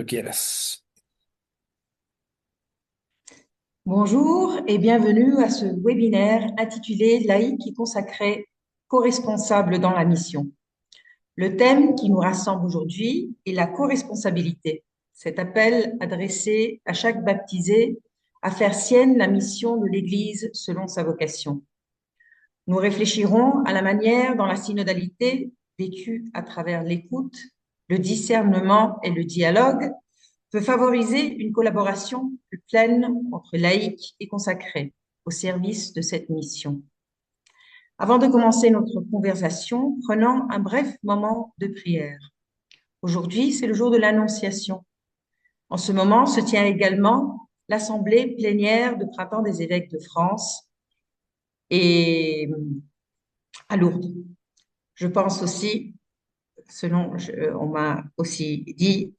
Cuando quieras. Bonjour et bienvenue à ce webinaire intitulé Laïcs et consacrés, co-responsables dans la mission. Le thème qui nous rassemble aujourd'hui est la co-responsabilité. Cet appel adressé à chaque baptisé à faire sienne la mission de l'Église selon sa vocation. Nous réfléchirons à la manière dont la synodalité, vécue à travers l'écoute, le discernement et le dialogue, peut favoriser une collaboration plus pleine entre laïcs et consacrés au service de cette mission. Avant de commencer notre conversation, prenons un bref moment de prière. Aujourd'hui, c'est le jour de l'Annonciation. En ce moment se tient également l'Assemblée plénière de printemps des évêques de France et à Lourdes. Je pense aussi, on m'a aussi dit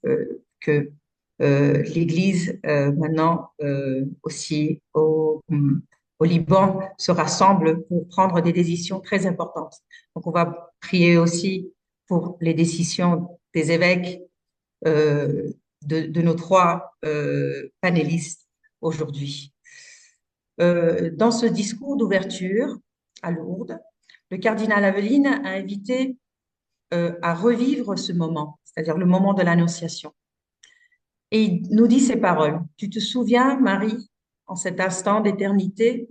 que l'Église maintenant aussi au Liban se rassemble pour prendre des décisions très importantes. Donc on va prier aussi pour les décisions des évêques de nos trois panélistes aujourd'hui. Dans ce discours d'ouverture à Lourdes, le cardinal Aveline a invité à revivre ce moment, c'est-à-dire le moment de l'Annonciation. Et il nous dit ces paroles. Tu te souviens, Marie, en cet instant d'éternité,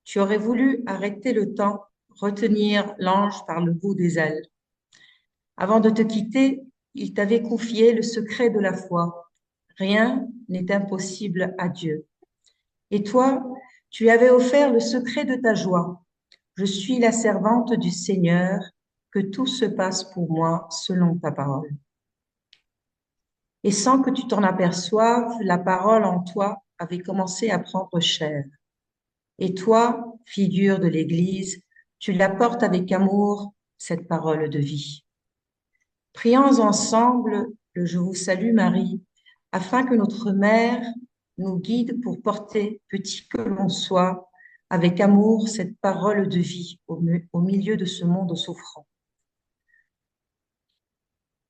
tu aurais voulu arrêter le temps, retenir l'ange par le bout des ailes. Avant de te quitter, il t'avait confié le secret de la foi. Rien n'est impossible à Dieu. Et toi, tu lui avais offert le secret de ta joie. Je suis la servante du Seigneur, que tout se passe pour moi selon ta parole. Et sans que tu t'en aperçoives, la parole en toi avait commencé à prendre chair. Et toi, figure de l'Église, tu la portes avec amour, cette parole de vie. Prions ensemble le Je vous salue Marie, afin que notre Mère nous guide pour porter, petit que l'on soit, avec amour cette parole de vie au milieu de ce monde souffrant.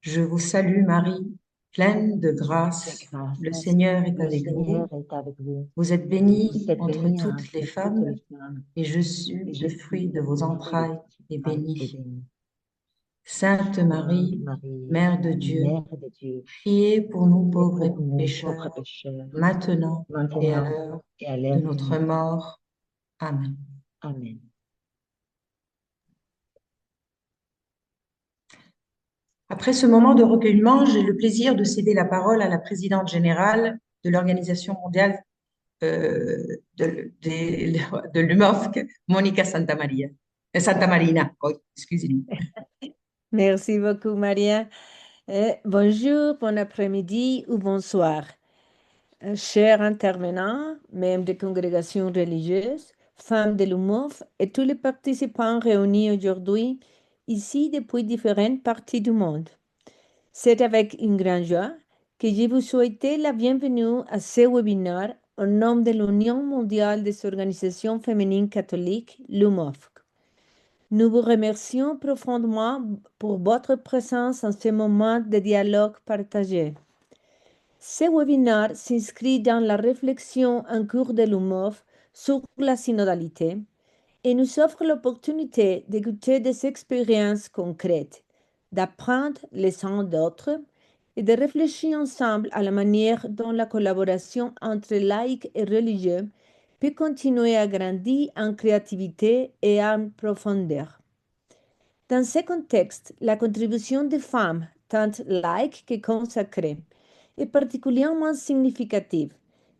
Je vous salue Marie, pleine de grâce, le Gracias. Seigneur est Le avec Seigneur vous. est avec vous. Vous êtes Vous bénie êtes entre bénie toutes les entre toutes femmes, les femmes, et et Jésus, le Jésus, fruit de le vos fruit de entrailles, vos est entrailles, est béni. béni. Sainte Sainte Marie, Marie, Mère de Dieu, Mère de Dieu, priez pour nous priez pauvres pour nous pauvres pécheurs, pécheurs, maintenant et à maintenant l'heure et à de l'heure de notre notre mort. mort. Amen. Amen. Après ce moment de recueillement, j'ai le plaisir de céder la parole à la présidente générale de l'Organisation mondiale euh, de l'UMOFC, Monica Santamaria. Santa Marina, oh, excusez-moi. Merci beaucoup, Maria. Bonjour, bon après-midi ou bonsoir. Chers intervenants, membres des congrégations religieuses, femmes de l'UMOF et tous les participants réunis aujourd'hui ici depuis différentes parties du monde. C'est avec une grande joie que je vous souhaite la bienvenue à ce webinaire au nom de l'Union mondiale des organisations féminines catholiques, l'UMOF. Nous vous remercions profondément pour votre présence en ce moment de dialogue partagé. Ce webinaire s'inscrit dans la réflexion en cours de l'UMOF sur la synodalité et nous offre l'opportunité d'écouter des expériences concrètes, d'apprendre les uns d'autres et de réfléchir ensemble à la manière dont la collaboration entre laïcs et religieux peut continuer à grandir en créativité et en profondeur. Dans ce contexte, la contribution des femmes, tant laïques que consacrées, est particulièrement significative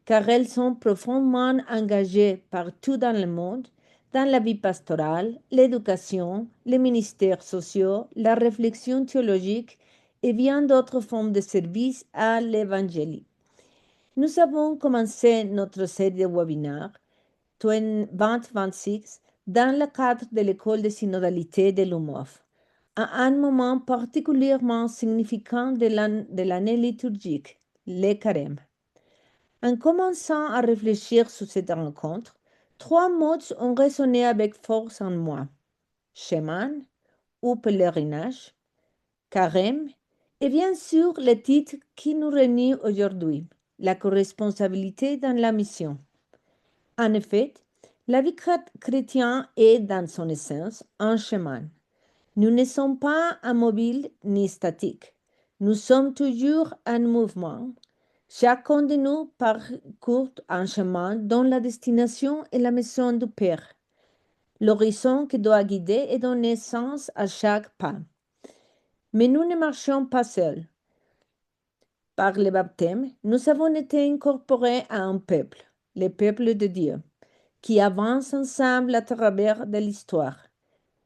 car elles sont profondément engagées partout dans le monde dans la vie pastorale, l'éducation, les ministères sociaux, la réflexion théologique et bien d'autres formes de service à l'évangile. Nous avons commencé notre série de webinaires 2026 dans le cadre de l'école de synodalité de l'UMOF, à un moment particulièrement significant de l'année liturgique, les carême. En commençant à réfléchir sur cette rencontre, trois mots ont résonné avec force en moi. Chemin ou pèlerinage, carême Et bien sûr, le titre qui nous réunit aujourd'hui, la corresponsabilité dans la mission. En effet, la vie chrétienne est dans son essence un chemin. Nous ne sommes pas immobiles ni statiques. Nous sommes toujours en mouvement. Chacun de nous parcourt un chemin dont la destination est la maison du Père, l'horizon qui doit guider et donner sens à chaque pas. Mais nous ne marchons pas seuls. Par le baptême, nous avons été incorporés à un peuple, le peuple de Dieu, qui avance ensemble à travers de l'histoire.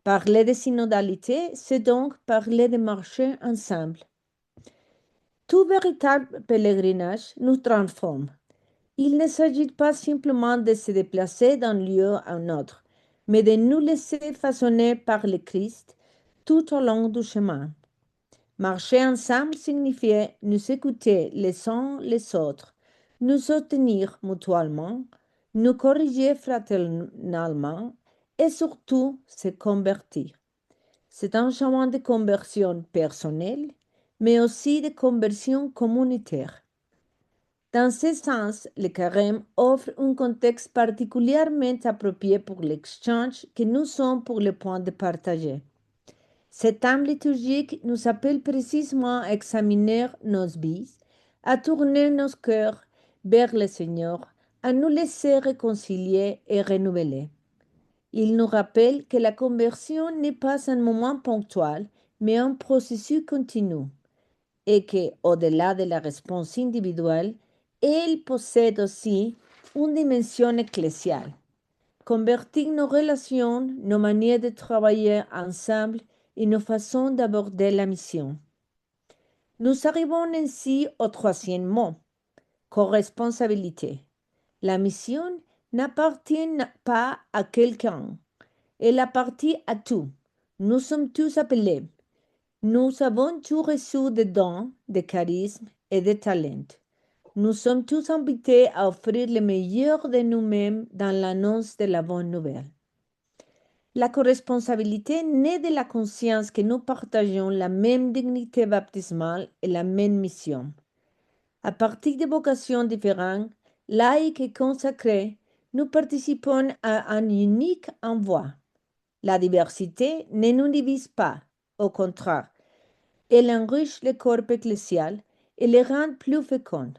Parler de synodalité, c'est donc parler de marcher ensemble. Tout véritable pèlerinage nous transforme. Il ne s'agit pas simplement de se déplacer d'un lieu à un autre, mais de nous laisser façonner par le Christ tout au long du chemin. Marcher ensemble signifiait nous écouter les uns les autres, nous soutenir mutuellement, nous corriger fraternellement et surtout se convertir. C'est un chemin de conversion personnelle, mais aussi de conversion communautaire. Dans ce sens, le carême offre un contexte particulièrement approprié pour l'échange que nous sommes pour le point de partager. Cet thème liturgique nous appelle précisément à examiner nos vies, à tourner nos cœurs vers le Seigneur, à nous laisser réconcilier et renouveler. Il nous rappelle que la conversion n'est pas un moment ponctuel, mais un processus continu, et que, au-delà de la réponse individuelle, elle possède aussi une dimension ecclésiale. Convertir nos relations, nos manières de travailler ensemble et nos façons d'aborder la mission. Nous arrivons ainsi au troisième mot, corresponsabilité. La mission n'appartient pas à quelqu'un, elle appartient à tous. Nous sommes tous appelés. Nous avons tous reçu des dons, des charismes et des talents. Nous sommes tous invités à offrir le meilleur de nous-mêmes dans l'annonce de la bonne nouvelle. La corresponsabilité naît de la conscience que nous partageons la même dignité baptismale et la même mission. À partir de vocations différentes, laïques et consacrées, nous participons à un unique envoi. La diversité ne nous divise pas, au contraire, elle enrichit le corps ecclésial et le rend plus fécond.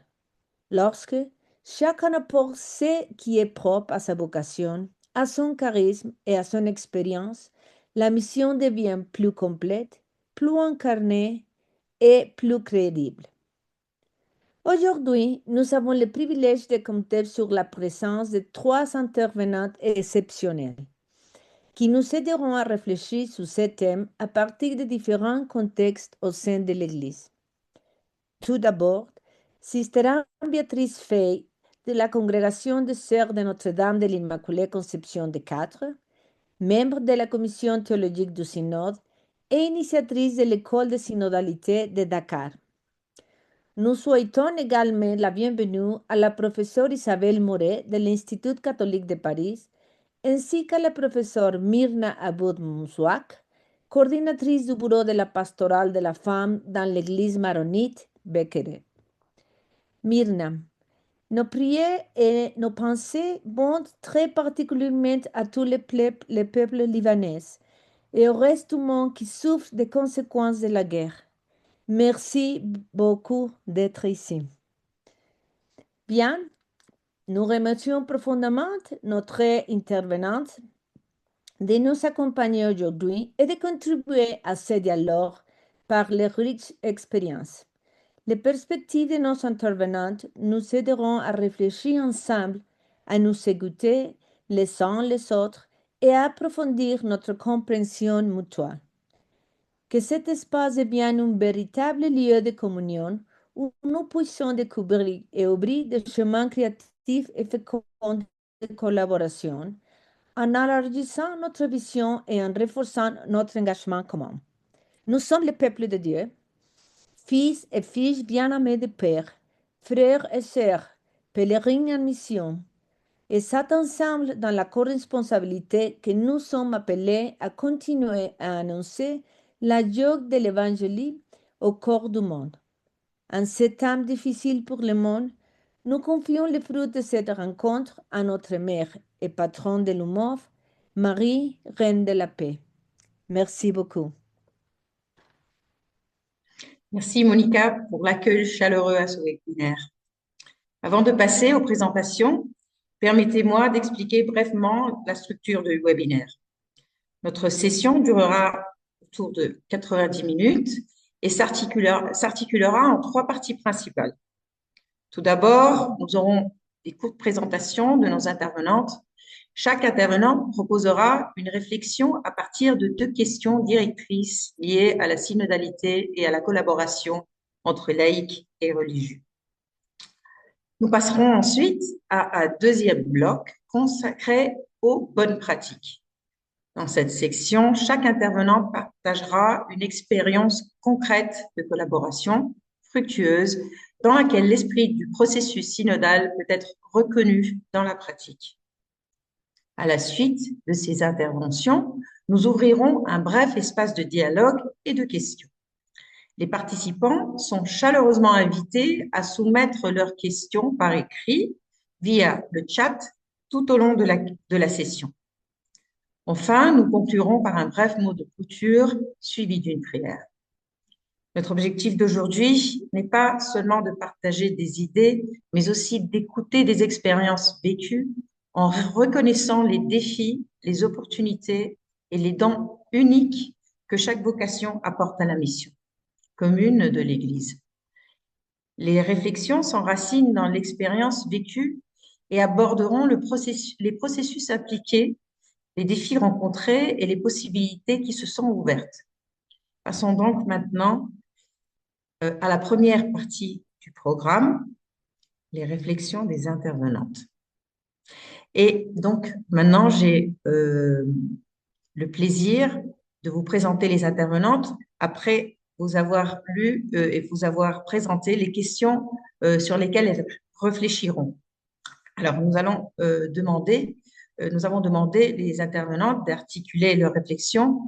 Lorsque chacun apporte ce qui est propre à sa vocation, à son charisme et à son expérience, la mission devient plus complète, plus incarnée et plus crédible. Aujourd'hui, nous avons le privilège de compter sur la présence de trois intervenantes exceptionnelles qui nous aideront à réfléchir sur ce thème à partir de différents contextes au sein de l'Église. Tout d'abord, Sister Anne-Béatrice Fay de la Congrégation des Sœurs de Notre-Dame de l'Immaculée Conception de Quatre, membre de la Commission théologique du Synode et initiatrice de l'École de synodalité de Dakar. Nous souhaitons également la bienvenue à la professeure Isabelle Moret de l'Institut catholique de Paris, ainsi qu'à la professeure Myrna Aboud-Moussouak, coordinatrice du bureau de la pastorale de la femme dans l'Église maronite Bekere. Myrna, nos prières et nos pensées vont très particulièrement à tous les peuples libanais et au reste du monde qui souffre des conséquences de la guerre. Merci beaucoup d'être ici. Bien, nous remercions profondément notre intervenante de nous accompagner aujourd'hui et de contribuer à ce dialogue par les riches expériences. Les perspectives de nos intervenantes nous aideront à réfléchir ensemble, à nous écouter les uns les autres et à approfondir notre compréhension mutuelle. Que cet espace devienne un véritable lieu de communion où nous puissions découvrir et ouvrir des chemins créatifs et féconds de collaboration en élargissant notre vision et en renforçant notre engagement commun. Nous sommes le peuple de Dieu, fils et filles bien-aimés de Père, frères et sœurs, pèlerins en mission, et c'est ensemble dans la co-responsabilité que nous sommes appelés à continuer à annoncer la joie de l'Évangile au corps du monde. En ces temps difficiles pour le monde, nous confions les fruits de cette rencontre à notre mère et patronne de l'humour, Marie, Reine de la Paix. Merci beaucoup. Merci Monica pour l'accueil chaleureux à ce webinaire. Avant de passer aux présentations, permettez-moi d'expliquer brièvement la structure du webinaire. Notre session durera autour de 90 minutes et s'articulera en 3 parties principales. Tout d'abord, nous aurons des courtes présentations de nos intervenantes. Chaque intervenant proposera une réflexion à partir de 2 questions directrices liées à la synodalité et à la collaboration entre laïcs et religieux. Nous passerons ensuite à un deuxième bloc consacré aux bonnes pratiques. Dans cette section, chaque intervenant partagera une expérience concrète de collaboration fructueuse dans laquelle l'esprit du processus synodal peut être reconnu dans la pratique. À la suite de ces interventions, nous ouvrirons un bref espace de dialogue et de questions. Les participants sont chaleureusement invités à soumettre leurs questions par écrit via le chat tout au long de la session. Enfin, nous conclurons par un bref mot de clôture suivi d'une prière. Notre objectif d'aujourd'hui n'est pas seulement de partager des idées, mais aussi d'écouter des expériences vécues en reconnaissant les défis, les opportunités et les dons uniques que chaque vocation apporte à la mission commune de l'Église. Les réflexions s'enracinent dans l'expérience vécue et aborderont les processus appliqués, les défis rencontrés et les possibilités qui se sont ouvertes. Passons donc maintenant à la première partie du programme, les réflexions des intervenantes. Et donc, maintenant, j'ai le plaisir de vous présenter les intervenantes après vous avoir lu et vous avoir présenté les questions sur lesquelles elles réfléchiront. Alors, nous avons demandé les intervenantes d'articuler leurs réflexions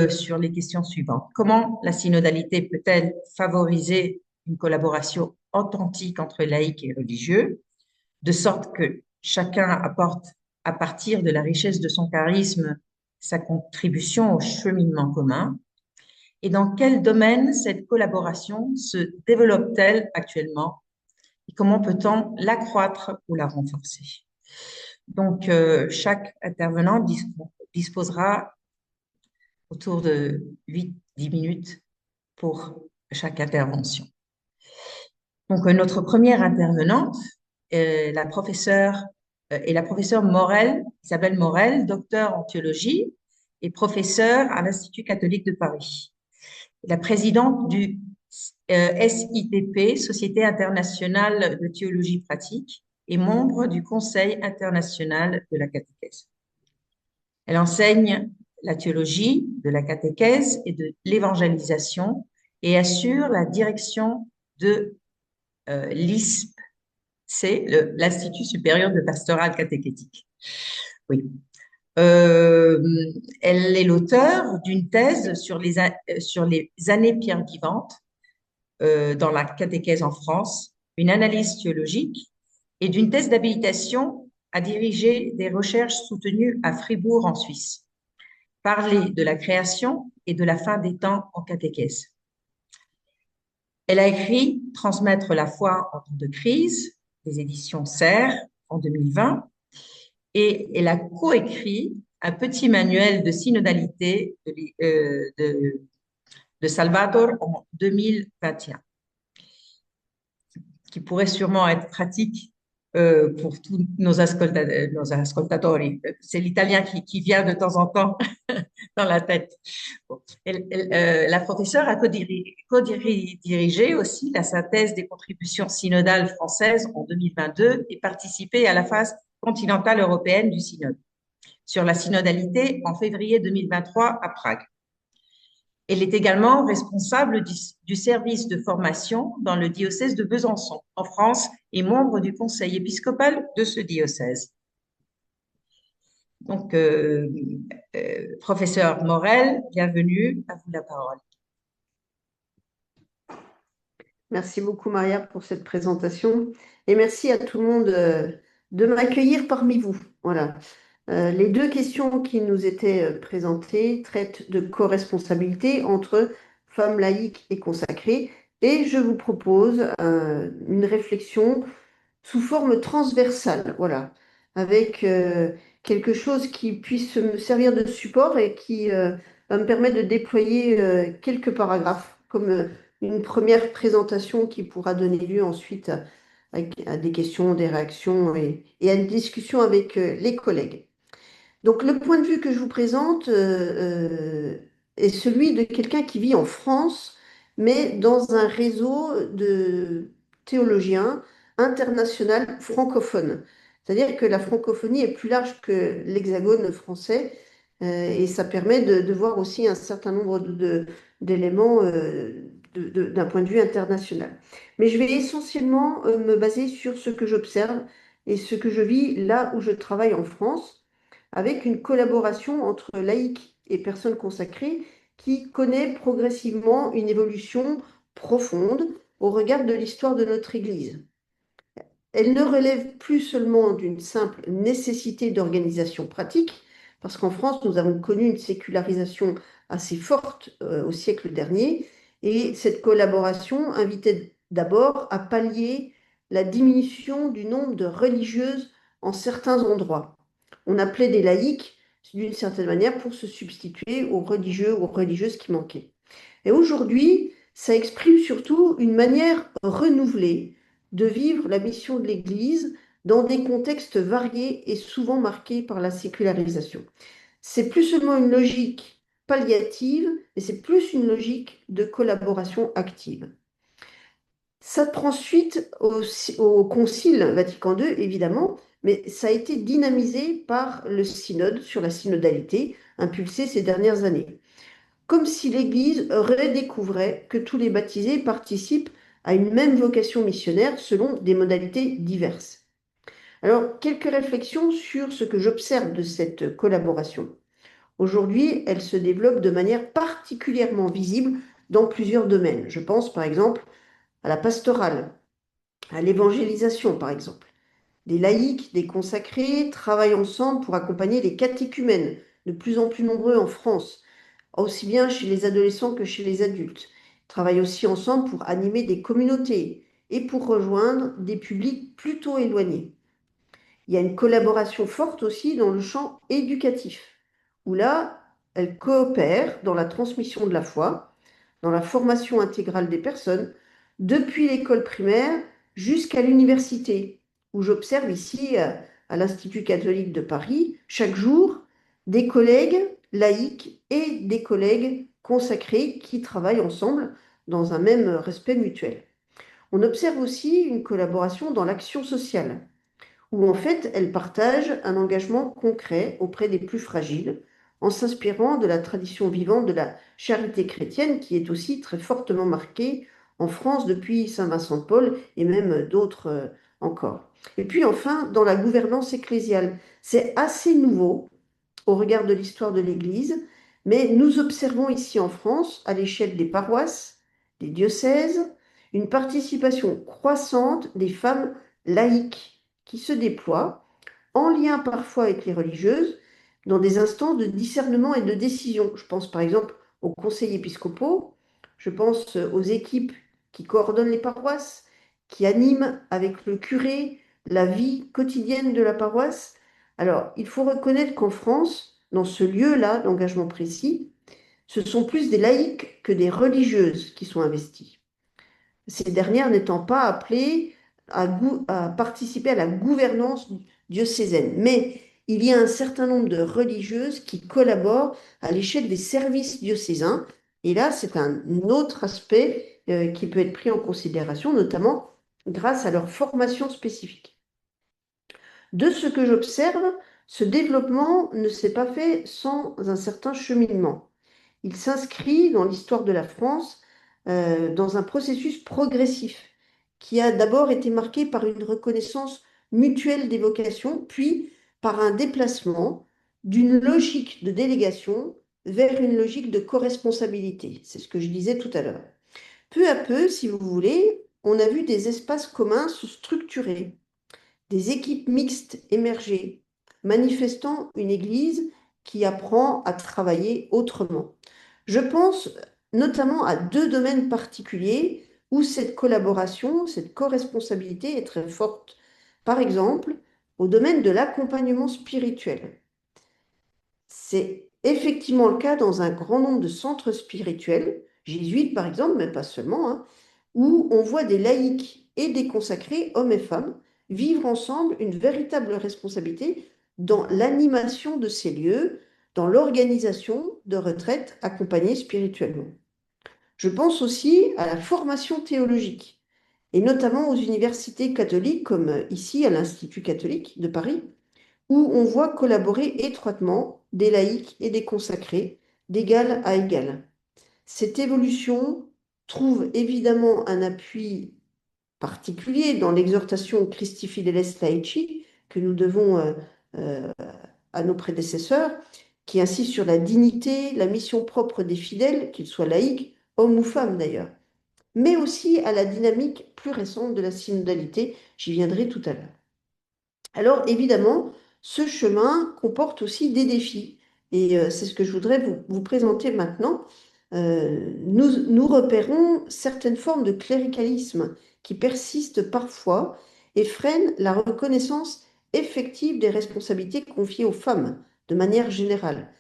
sur les questions suivantes. Comment la synodalité peut-elle favoriser une collaboration authentique entre laïcs et religieux, de sorte que chacun apporte, à partir de la richesse de son charisme, sa contribution au cheminement commun? Et dans quel domaine cette collaboration se développe-t-elle actuellement? Et comment peut-on l'accroître ou la renforcer? Donc, chaque intervenant disposera autour de 8-10 minutes pour chaque intervention. Donc, notre première intervenante, la professeure Morel, Isabelle Morel, docteure en théologie et professeure à l'Institut catholique de Paris. La présidente du SITP, Société internationale de théologie pratique, et membre du Conseil international de la catéchèse. Elle enseigne la théologie de la catéchèse et de l'évangélisation et assure la direction de l'ISP, c'est l'Institut supérieur de pastoral catéchétique. Oui. Elle est l'auteur d'une thèse sur les années pierres vivantes dans la catéchèse en France, une analyse théologique et d'une thèse d'habilitation à diriger des recherches soutenues à Fribourg en Suisse. Parler de la création et de la fin des temps en catéchèse. Elle a écrit Transmettre la foi en temps de crise, des éditions Serre en 2020, et elle a coécrit un petit manuel de synodalité de Salvatore en 2021, qui pourrait sûrement être pratique pour tous nos ascoltatori. C'est l'italien qui vient de temps en temps dans la tête. Bon. La professeure a co-dirigé aussi la synthèse des contributions synodales françaises en 2022 et participé à la phase continentale européenne du synode sur la synodalité en février 2023 à Prague. Elle est également responsable du service de formation dans le diocèse de Besançon, en France, et membre du conseil épiscopal de ce diocèse. Donc, professeur Morel, bienvenue, à vous la parole. Merci beaucoup, Maria, pour cette présentation. Et merci à tout le monde de m'accueillir parmi vous. Voilà. Les deux questions qui nous étaient présentées traitent de co-responsabilité entre femmes laïques et consacrées. Et je vous propose une réflexion sous forme transversale, voilà, avec quelque chose qui puisse me servir de support et qui va me permettre de déployer quelques paragraphes comme une première présentation qui pourra donner lieu ensuite à des questions, des réactions et à une discussion avec les collègues. Donc le point de vue que je vous présente est celui de quelqu'un qui vit en France, mais dans un réseau de théologiens international francophone. C'est-à-dire que la francophonie est plus large que l'hexagone français et ça permet de voir aussi un certain nombre d'éléments d'un point de vue international. Mais je vais essentiellement me baser sur ce que j'observe et ce que je vis là où je travaille en France avec une collaboration entre laïcs et personnes consacrées qui connaît progressivement une évolution profonde au regard de l'histoire de notre Église. Elle ne relève plus seulement d'une simple nécessité d'organisation pratique, parce qu'en France, nous avons connu une sécularisation assez forte au siècle dernier, et cette collaboration invitait d'abord à pallier la diminution du nombre de religieuses en certains endroits. On appelait des laïcs, d'une certaine manière, pour se substituer aux religieux ou aux religieuses qui manquaient. Et aujourd'hui, ça exprime surtout une manière renouvelée de vivre la mission de l'Église dans des contextes variés et souvent marqués par la sécularisation. C'est plus seulement une logique palliative, mais c'est plus une logique de collaboration active. Ça prend suite au Concile Vatican II, évidemment, mais ça a été dynamisé par le synode sur la synodalité, impulsé ces dernières années. Comme si l'Église redécouvrait que tous les baptisés participent à une même vocation missionnaire selon des modalités diverses. Alors, quelques réflexions sur ce que j'observe de cette collaboration. Aujourd'hui, elle se développe de manière particulièrement visible dans plusieurs domaines. Je pense par exemple à la pastorale, à l'évangélisation par exemple. Des laïcs, des consacrés travaillent ensemble pour accompagner les catéchumènes, de plus en plus nombreux en France, aussi bien chez les adolescents que chez les adultes. Ils travaillent aussi ensemble pour animer des communautés et pour rejoindre des publics plutôt éloignés. Il y a une collaboration forte aussi dans le champ éducatif, où là, elles coopèrent dans la transmission de la foi, dans la formation intégrale des personnes, depuis l'école primaire jusqu'à l'université, où j'observe ici à l'Institut catholique de Paris, chaque jour, des collègues laïcs et des collègues consacrés qui travaillent ensemble dans un même respect mutuel. On observe aussi une collaboration dans l'action sociale, où en fait elles partagent un engagement concret auprès des plus fragiles, en s'inspirant de la tradition vivante de la charité chrétienne, qui est aussi très fortement marquée en France depuis Saint Vincent de Paul et même d'autres encore. Et puis enfin, dans la gouvernance ecclésiale, c'est assez nouveau au regard de l'histoire de l'Église, mais nous observons ici en France, à l'échelle des paroisses, des diocèses, une participation croissante des femmes laïques qui se déploient, en lien parfois avec les religieuses, dans des instants de discernement et de décision. Je pense par exemple aux conseils épiscopaux, je pense aux équipes qui coordonnent les paroisses, qui animent avec le curé la vie quotidienne de la paroisse. Alors, il faut reconnaître qu'en France, dans ce lieu-là d'engagement précis, ce sont plus des laïcs que des religieuses qui sont investies. Ces dernières n'étant pas appelées à participer à la gouvernance diocésaine. Mais il y a un certain nombre de religieuses qui collaborent à l'échelle des services diocésains. Et là, c'est un autre aspect qui peut être pris en considération, notamment grâce à leur formation spécifique. De ce que j'observe, ce développement ne s'est pas fait sans un certain cheminement. Il s'inscrit dans l'histoire de la France dans un processus progressif qui a d'abord été marqué par une reconnaissance mutuelle des vocations, puis par un déplacement d'une logique de délégation vers une logique de co-responsabilité. C'est ce que je disais tout à l'heure. Peu à peu, si vous voulez, on a vu des espaces communs se structurer, des équipes mixtes émerger, manifestant une Église qui apprend à travailler autrement. Je pense notamment à deux domaines particuliers où cette collaboration, cette co-responsabilité est très forte. Par exemple, au domaine de l'accompagnement spirituel. C'est effectivement le cas dans un grand nombre de centres spirituels, jésuites par exemple, mais pas seulement, hein, où on voit des laïcs et des consacrés, hommes et femmes, vivre ensemble une véritable responsabilité dans l'animation de ces lieux, dans l'organisation de retraites accompagnées spirituellement. Je pense aussi à la formation théologique, et notamment aux universités catholiques, comme ici à l'Institut catholique de Paris, où on voit collaborer étroitement des laïcs et des consacrés, d'égal à égal. Cette évolution trouve évidemment un appui particulier dans l'exhortation Christi Fideles Laici que nous devons euh, à nos prédécesseurs, qui insiste sur la dignité, la mission propre des fidèles, qu'ils soient laïcs, hommes ou femmes d'ailleurs, mais aussi à la dynamique plus récente de la synodalité, j'y viendrai tout à l'heure. Alors évidemment, ce chemin comporte aussi des défis, et c'est ce que je voudrais vous présenter maintenant. Nous repérons certaines formes de cléricalisme qui persistent parfois et freinent la reconnaissance effective des responsabilités confiées aux femmes de manière générale.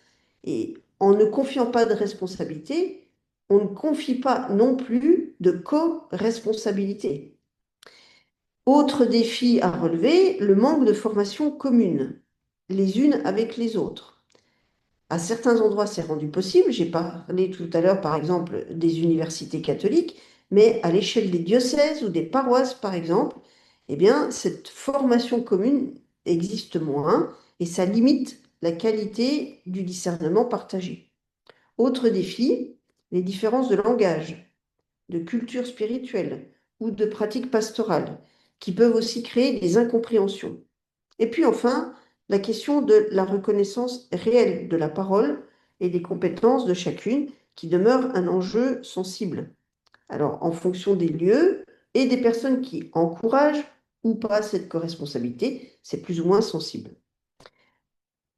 Et en ne confiant pas de responsabilité, on ne confie pas non plus de co-responsabilité. Autre défi à relever, le manque de formation commune, les unes avec les autres. À certains endroits, c'est rendu possible. J'ai parlé tout à l'heure, par exemple, des universités catholiques, mais à l'échelle des diocèses ou des paroisses, par exemple, eh bien, cette formation commune existe moins et ça limite la qualité du discernement partagé. Autre défi, les différences de langage, de culture spirituelle ou de pratiques pastorales, qui peuvent aussi créer des incompréhensions. Et puis enfin, la question de la reconnaissance réelle de la parole et des compétences de chacune, qui demeure un enjeu sensible. Alors, en fonction des lieux et des personnes qui encouragent ou pas cette corresponsabilité, c'est plus ou moins sensible.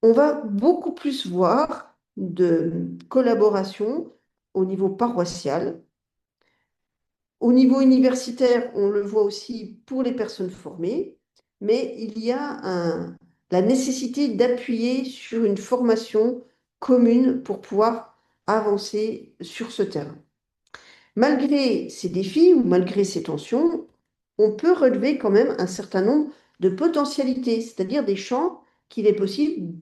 On va beaucoup plus voir de collaboration au niveau paroissial. Au niveau universitaire, on le voit aussi pour les personnes formées, mais il y a la nécessité d'appuyer sur une formation commune pour pouvoir avancer sur ce terrain. Malgré ces défis ou malgré ces tensions, on peut relever quand même un certain nombre de potentialités, c'est-à-dire des champs qu'il est possible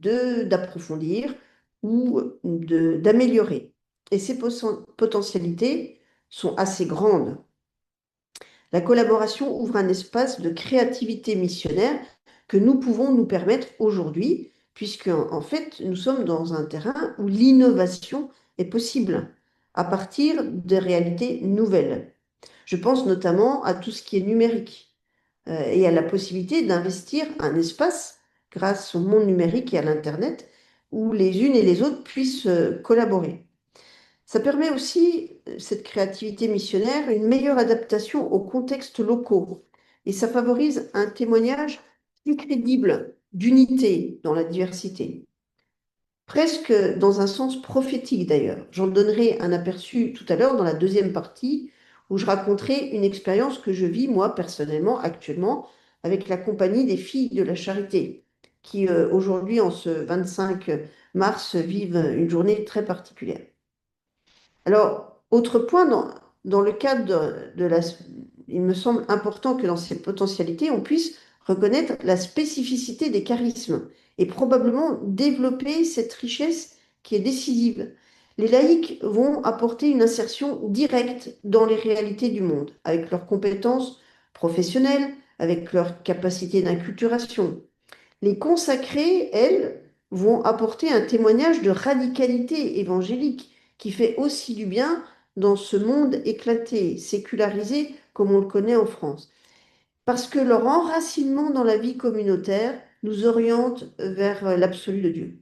d'approfondir ou d'améliorer. Et ces potentialités sont assez grandes. La collaboration ouvre un espace de créativité missionnaire que nous pouvons nous permettre aujourd'hui, puisque en fait, nous sommes dans un terrain où l'innovation est possible à partir de réalités nouvelles. Je pense notamment à tout ce qui est numérique et à la possibilité d'investir un espace grâce au monde numérique et à l'Internet où les unes et les autres puissent collaborer. Ça permet aussi, cette créativité missionnaire, une meilleure adaptation aux contextes locaux et ça favorise un témoignage plus crédible d'unité dans la diversité. Presque dans un sens prophétique d'ailleurs. J'en donnerai un aperçu tout à l'heure dans la deuxième partie où je raconterai une expérience que je vis moi personnellement actuellement avec la compagnie des Filles de la Charité qui aujourd'hui en ce 25 mars vivent une journée très particulière. Alors, autre point, dans le cadre il me semble important que dans ces potentialités, on puisse reconnaître la spécificité des charismes et probablement développer cette richesse qui est décisive. Les laïcs vont apporter une insertion directe dans les réalités du monde, avec leurs compétences professionnelles, avec leur capacité d'inculturation. Les consacrés, elles, vont apporter un témoignage de radicalité évangélique qui fait aussi du bien dans ce monde éclaté, sécularisé comme on le connaît en France. Parce que leur enracinement dans la vie communautaire nous oriente vers l'absolu de Dieu.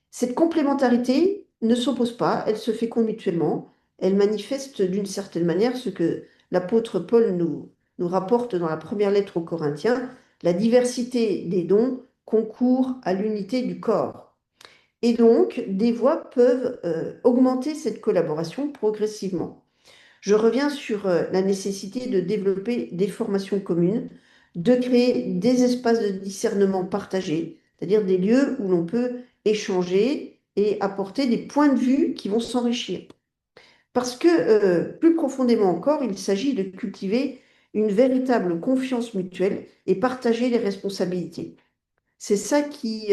Cette complémentarité ne s'oppose pas, elle se féconde mutuellement, elle manifeste d'une certaine manière ce que l'apôtre Paul nous rapporte dans la première lettre aux Corinthiens, la diversité des dons concourt à l'unité du corps. Et donc, des voix peuvent augmenter cette collaboration progressivement. Je reviens sur la nécessité de développer des formations communes, de créer des espaces de discernement partagés, c'est-à-dire des lieux où l'on peut échanger et apporter des points de vue qui vont s'enrichir. Parce que, plus profondément encore, il s'agit de cultiver une véritable confiance mutuelle et partager les responsabilités. C'est ça qui,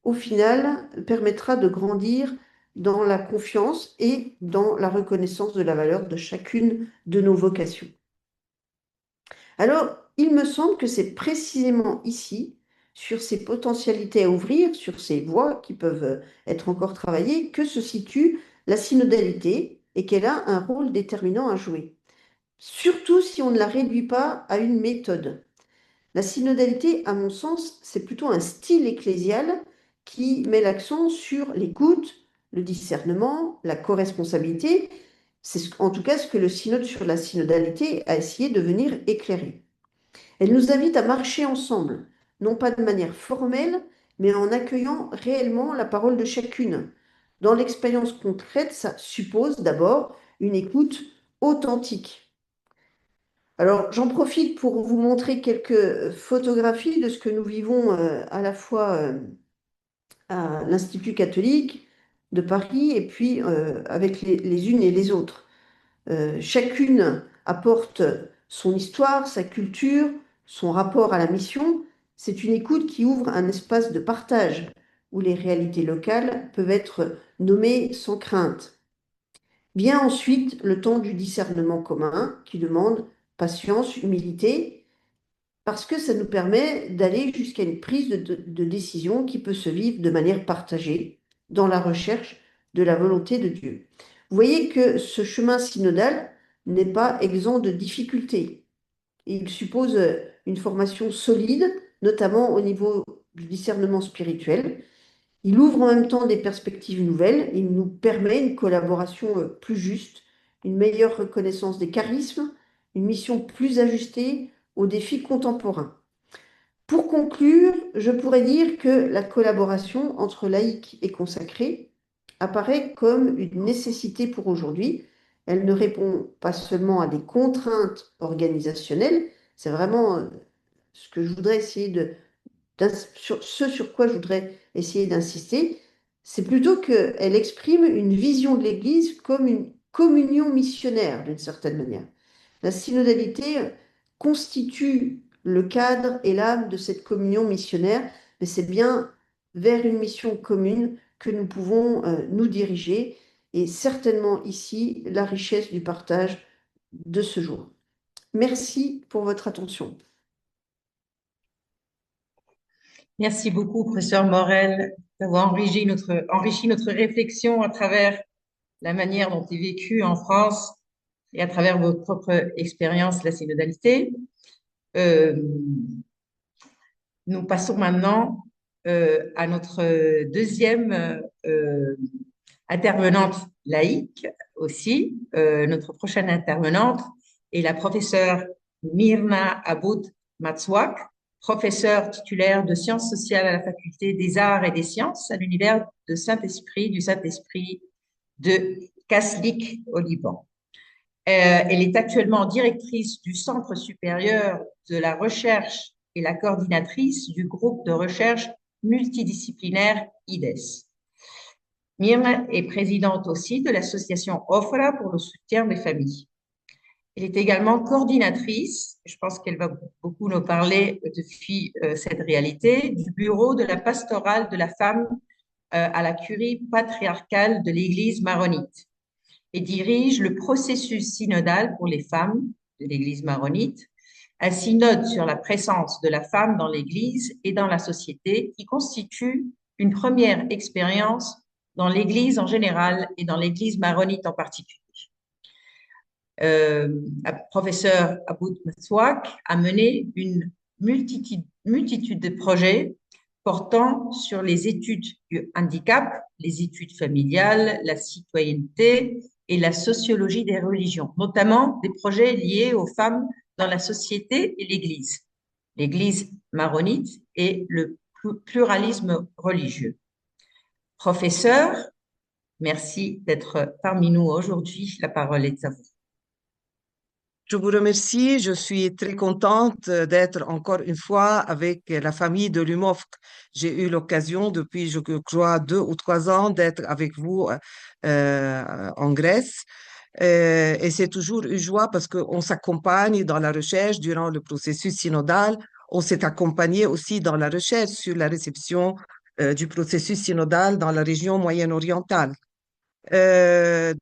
au final, permettra de grandir dans la confiance et dans la reconnaissance de la valeur de chacune de nos vocations. Alors, il me semble que c'est précisément ici, sur ces potentialités à ouvrir, sur ces voies qui peuvent être encore travaillées, que se situe la synodalité et qu'elle a un rôle déterminant à jouer. Surtout si on ne la réduit pas à une méthode. La synodalité, à mon sens, c'est plutôt un style ecclésial qui met l'accent sur l'écoute, le discernement, la co-responsabilité. C'est en tout cas ce que le synode sur la synodalité a essayé de venir éclairer. Elle nous invite à marcher ensemble, non pas de manière formelle, mais en accueillant réellement la parole de chacune. Dans l'expérience concrète, ça suppose d'abord une écoute authentique. Alors, j'en profite pour vous montrer quelques photographies de ce que nous vivons à la fois à l'Institut catholique de Paris et puis avec les unes et les autres. Chacune apporte son histoire, sa culture, son rapport à la mission. C'est une écoute qui ouvre un espace de partage où les réalités locales peuvent être nommées sans crainte. Vient ensuite le temps du discernement commun qui demande patience, humilité, parce que ça nous permet d'aller jusqu'à une prise de décision qui peut se vivre de manière partagée dans la recherche de la volonté de Dieu. Vous voyez que ce chemin synodal n'est pas exempt de difficultés. Il suppose une formation solide, notamment au niveau du discernement spirituel. Il ouvre en même temps des perspectives nouvelles. Il nous permet une collaboration plus juste, une meilleure reconnaissance des charismes, une mission plus ajustée aux défis contemporains. Pour conclure, je pourrais dire que la collaboration entre laïcs et consacrés apparaît comme une nécessité pour aujourd'hui. Elle ne répond pas seulement à des contraintes organisationnelles, c'est vraiment ce que je voudrais essayer ce sur quoi je voudrais essayer d'insister, c'est plutôt qu'elle exprime une vision de l'Église comme une communion missionnaire d'une certaine manière. La synodalité constitue le cadre et l'âme de cette communion missionnaire, mais c'est bien vers une mission commune que nous pouvons nous diriger, et certainement ici la richesse du partage de ce jour. Merci pour votre attention. Merci beaucoup, professeur Morel, d'avoir enrichi notre réflexion à travers la manière dont est vécue en France et à travers votre propre expérience, la synodalité. Nous passons maintenant à notre deuxième intervenante laïque aussi. Notre prochaine intervenante est la professeure Myrna Aboud-Matsouak, professeure titulaire de sciences sociales à la faculté des arts et des sciences à l'univers du Saint-Esprit de Kaslik au Liban. Elle est actuellement directrice du Centre supérieur de la recherche et la coordinatrice du groupe de recherche multidisciplinaire IDES. Myrna est présidente aussi de l'association OFRA pour le soutien des familles. Elle est également coordinatrice, je pense qu'elle va beaucoup nous parler depuis cette réalité, du bureau de la pastorale de la femme à la curie patriarcale de l'Église maronite et dirige le processus synodal pour les femmes de l'Église maronite, un synode sur la présence de la femme dans l'Église et dans la société qui constitue une première expérience dans l'Église en général et dans l'Église maronite en particulier. Professeur Aboud Matsouak a mené une multitude de projets portant sur les études du handicap, les études familiales, la citoyenneté, et la sociologie des religions, notamment des projets liés aux femmes dans la société et l'Église maronite et le pluralisme religieux. Professeur, merci d'être parmi nous aujourd'hui. La parole est à vous. Je vous remercie. Je suis très contente d'être encore une fois avec la famille de l'UMOFC. J'ai eu l'occasion depuis, je crois, 2 ou 3 ans d'être avec vous en Grèce. Et c'est toujours une joie parce qu'on s'accompagne dans la recherche durant le processus synodal. On s'est accompagné aussi dans la recherche sur la réception du processus synodal dans la région moyenne-orientale. Les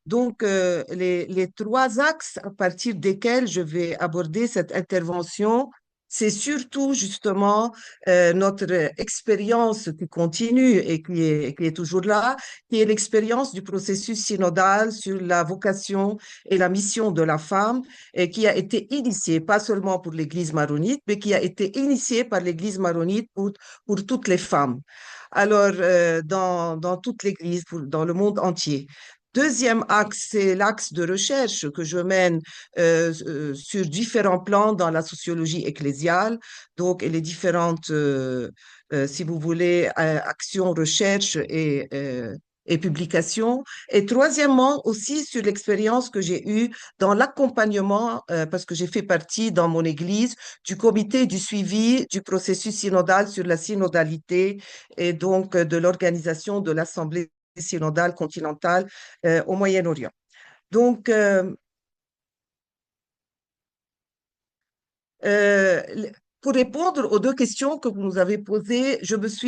3 axes à partir desquels je vais aborder cette intervention, c'est surtout justement notre expérience qui continue et qui est toujours là, qui est l'expérience du processus synodal sur la vocation et la mission de la femme, et qui a été initiée, pas seulement pour l'Église maronite, mais qui a été initiée par l'Église maronite pour toutes les femmes. Alors, dans toute l'Église, dans le monde entier. Deuxième axe, c'est l'axe de recherche que je mène sur différents plans dans la sociologie ecclésiale, donc et les différentes, si vous voulez, actions, recherches et publications. Et troisièmement, aussi sur l'expérience que j'ai eue dans l'accompagnement, parce que j'ai fait partie dans mon Église du comité du suivi du processus synodal sur la synodalité et donc de l'organisation de l'Assemblée synodale continentale au Moyen-Orient. Donc, pour répondre aux 2 questions que vous nous avez posées,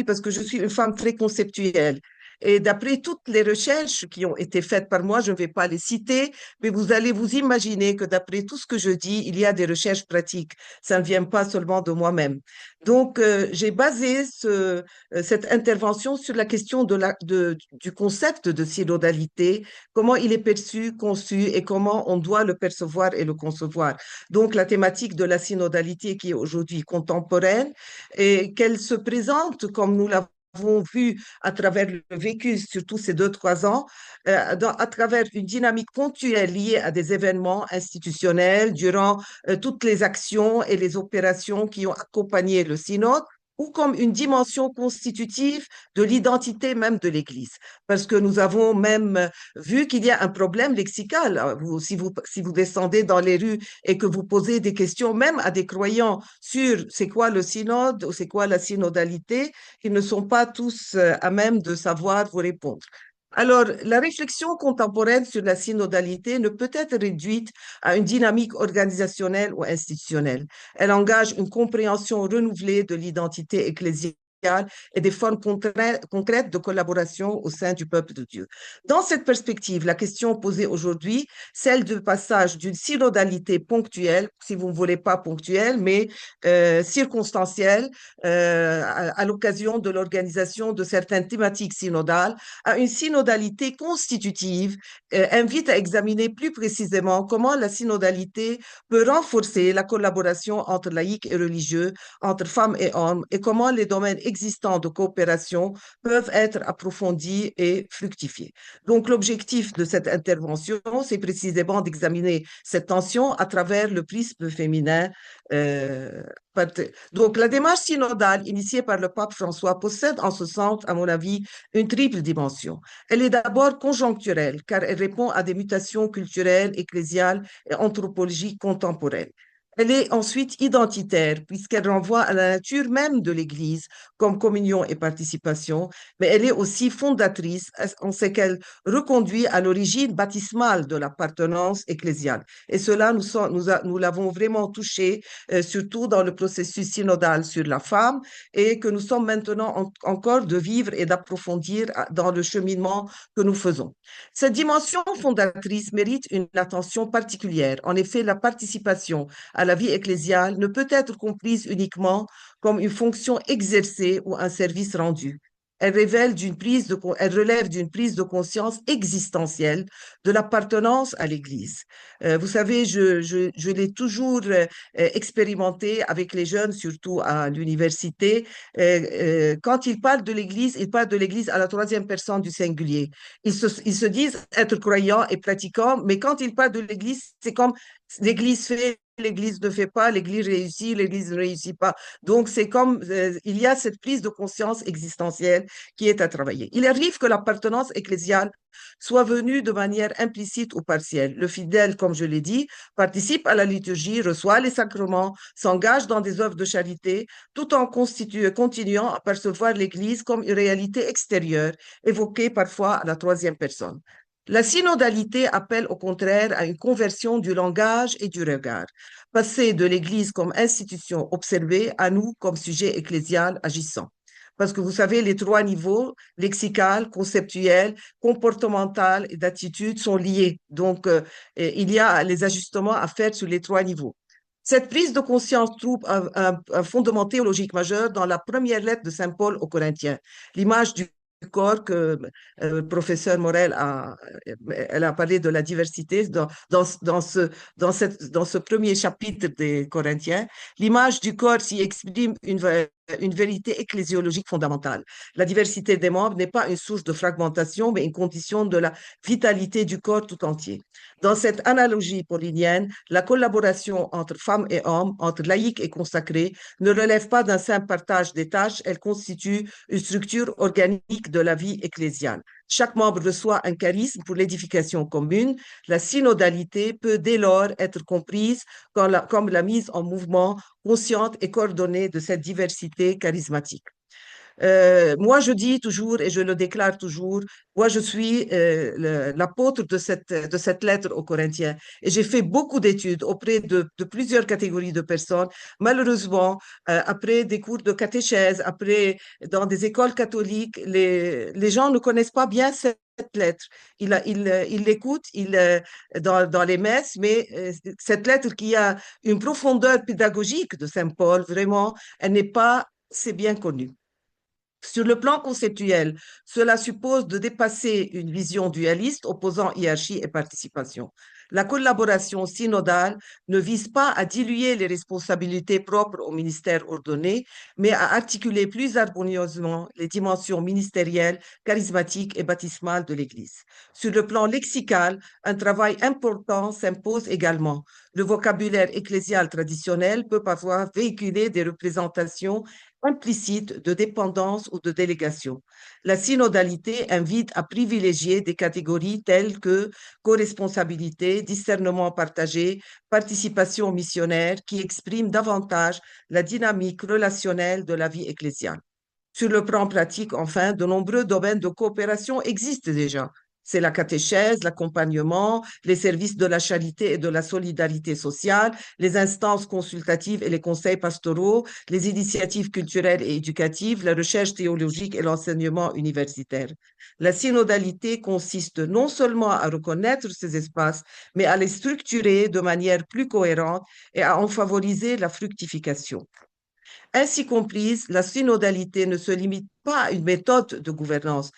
parce que je suis une femme très conceptuelle. Et d'après toutes les recherches qui ont été faites par moi, je ne vais pas les citer, mais vous allez vous imaginer que d'après tout ce que je dis, il y a des recherches pratiques. Ça ne vient pas seulement de moi-même. Donc, j'ai basé cette intervention sur la question du concept de synodalité, comment il est perçu, conçu et comment on doit le percevoir et le concevoir. Donc, la thématique de la synodalité qui est aujourd'hui contemporaine et qu'elle se présente comme nous l'avons vu à travers le vécu, surtout ces 2, 3 ans, à travers une dynamique ponctuelle liée à des événements institutionnels durant toutes les actions et les opérations qui ont accompagné le synode, ou comme une dimension constitutive de l'identité même de l'Église. Parce que nous avons même vu qu'il y a un problème lexical. Si vous descendez dans les rues et que vous posez des questions même à des croyants sur c'est quoi le synode ou c'est quoi la synodalité, ils ne sont pas tous à même de savoir vous répondre. Alors, la réflexion contemporaine sur la synodalité ne peut être réduite à une dynamique organisationnelle ou institutionnelle. Elle engage une compréhension renouvelée de l'identité ecclésiale et des formes concrètes de collaboration au sein du peuple de Dieu. Dans cette perspective, la question posée aujourd'hui, celle du passage d'une synodalité ponctuelle, si vous ne voulez pas ponctuelle, mais circonstancielle, à l'occasion de l'organisation de certaines thématiques synodales, à une synodalité constitutive, invite à examiner plus précisément comment la synodalité peut renforcer la collaboration entre laïcs et religieux, entre femmes et hommes, et comment les domaines existants de coopération peuvent être approfondis et fructifiés. Donc, l'objectif de cette intervention, c'est précisément d'examiner cette tension à travers le prisme féminin. Donc, la démarche synodale initiée par le pape François possède en ce sens, à mon avis, une triple dimension. Elle est d'abord conjoncturelle, car elle répond à des mutations culturelles, ecclésiales et anthropologiques contemporaines. Elle est ensuite identitaire, puisqu'elle renvoie à la nature même de l'Église, comme communion et participation, mais elle est aussi fondatrice, en ce qu'elle reconduit à l'origine baptismale de l'appartenance ecclésiale. Et cela, nous l'avons vraiment touché, surtout dans le processus synodal sur la femme, et que nous sommes maintenant encore de vivre et d'approfondir dans le cheminement que nous faisons. Cette dimension fondatrice mérite une attention particulière. En effet, la participation à la vie ecclésiale ne peut être comprise uniquement comme une fonction exercée ou un service rendu. Elle elle relève d'une prise de conscience existentielle de l'appartenance à l'Église. Vous savez, je l'ai toujours expérimenté avec les jeunes, surtout à l'université. Quand ils parlent de l'Église à la troisième personne du singulier. Ils se disent être croyants et pratiquants, mais quand ils parlent de l'Église, c'est comme l'Église fait, l'Église ne fait pas, l'Église réussit, l'Église ne réussit pas. Donc, c'est comme, il y a cette prise de conscience existentielle qui est à travailler. Il arrive que l'appartenance ecclésiale soit venue de manière implicite ou partielle. Le fidèle, comme je l'ai dit, participe à la liturgie, reçoit les sacrements, s'engage dans des œuvres de charité, tout en continuant à percevoir l'Église comme une réalité extérieure, évoquée parfois à la troisième personne. La synodalité appelle au contraire à une conversion du langage et du regard, passer de l'Église comme institution observée à nous comme sujet ecclésial agissant. Parce que vous savez, les trois niveaux, lexical, conceptuel, comportemental et d'attitude, sont liés. Donc, il y a les ajustements à faire sur les trois niveaux. Cette prise de conscience trouve un fondement théologique majeur dans la première lettre de Saint Paul aux Corinthiens. L'image du corps que le professeur Morel elle a parlé de la diversité dans ce premier chapitre des Corinthiens. L'image du corps s'y exprime une vérité ecclésiologique fondamentale. La diversité des membres n'est pas une source de fragmentation, mais une condition de la vitalité du corps tout entier. Dans cette analogie paulinienne, la collaboration entre femmes et hommes, entre laïcs et consacrés, ne relève pas d'un simple partage des tâches, elle constitue une structure organique de la vie ecclésiale. Chaque membre reçoit un charisme pour l'édification commune. La synodalité peut dès lors être comprise comme la mise en mouvement consciente et coordonnée de cette diversité charismatique. Moi, je dis toujours et je le déclare toujours, moi, je suis l'apôtre de cette lettre aux Corinthiens. Et j'ai fait beaucoup d'études auprès de plusieurs catégories de personnes. Malheureusement, après des cours de catéchèse, après dans des écoles catholiques, les gens ne connaissent pas bien cette lettre. Ils l'écoutent dans les messes, mais cette lettre qui a une profondeur pédagogique de Saint Paul, vraiment, elle n'est pas assez bien connue. Sur le plan conceptuel, cela suppose de dépasser une vision dualiste opposant hiérarchie et participation. La collaboration synodale ne vise pas à diluer les responsabilités propres au ministère ordonné, mais à articuler plus harmonieusement les dimensions ministérielles, charismatiques et baptismales de l'Église. Sur le plan lexical, un travail important s'impose également. Le vocabulaire ecclésial traditionnel peut parfois véhiculer des représentations implicite de dépendance ou de délégation. La synodalité invite à privilégier des catégories telles que co-responsabilité, discernement partagé, participation missionnaire qui expriment davantage la dynamique relationnelle de la vie ecclésiale. Sur le plan pratique, enfin, de nombreux domaines de coopération existent déjà. C'est la catéchèse, l'accompagnement, les services de la charité et de la solidarité sociale, les instances consultatives et les conseils pastoraux, les initiatives culturelles et éducatives, la recherche théologique et l'enseignement universitaire. La synodalité consiste non seulement à reconnaître ces espaces, mais à les structurer de manière plus cohérente et à en favoriser la fructification. Ainsi comprise, la synodalité ne se limite pas à une méthode de gouvernance,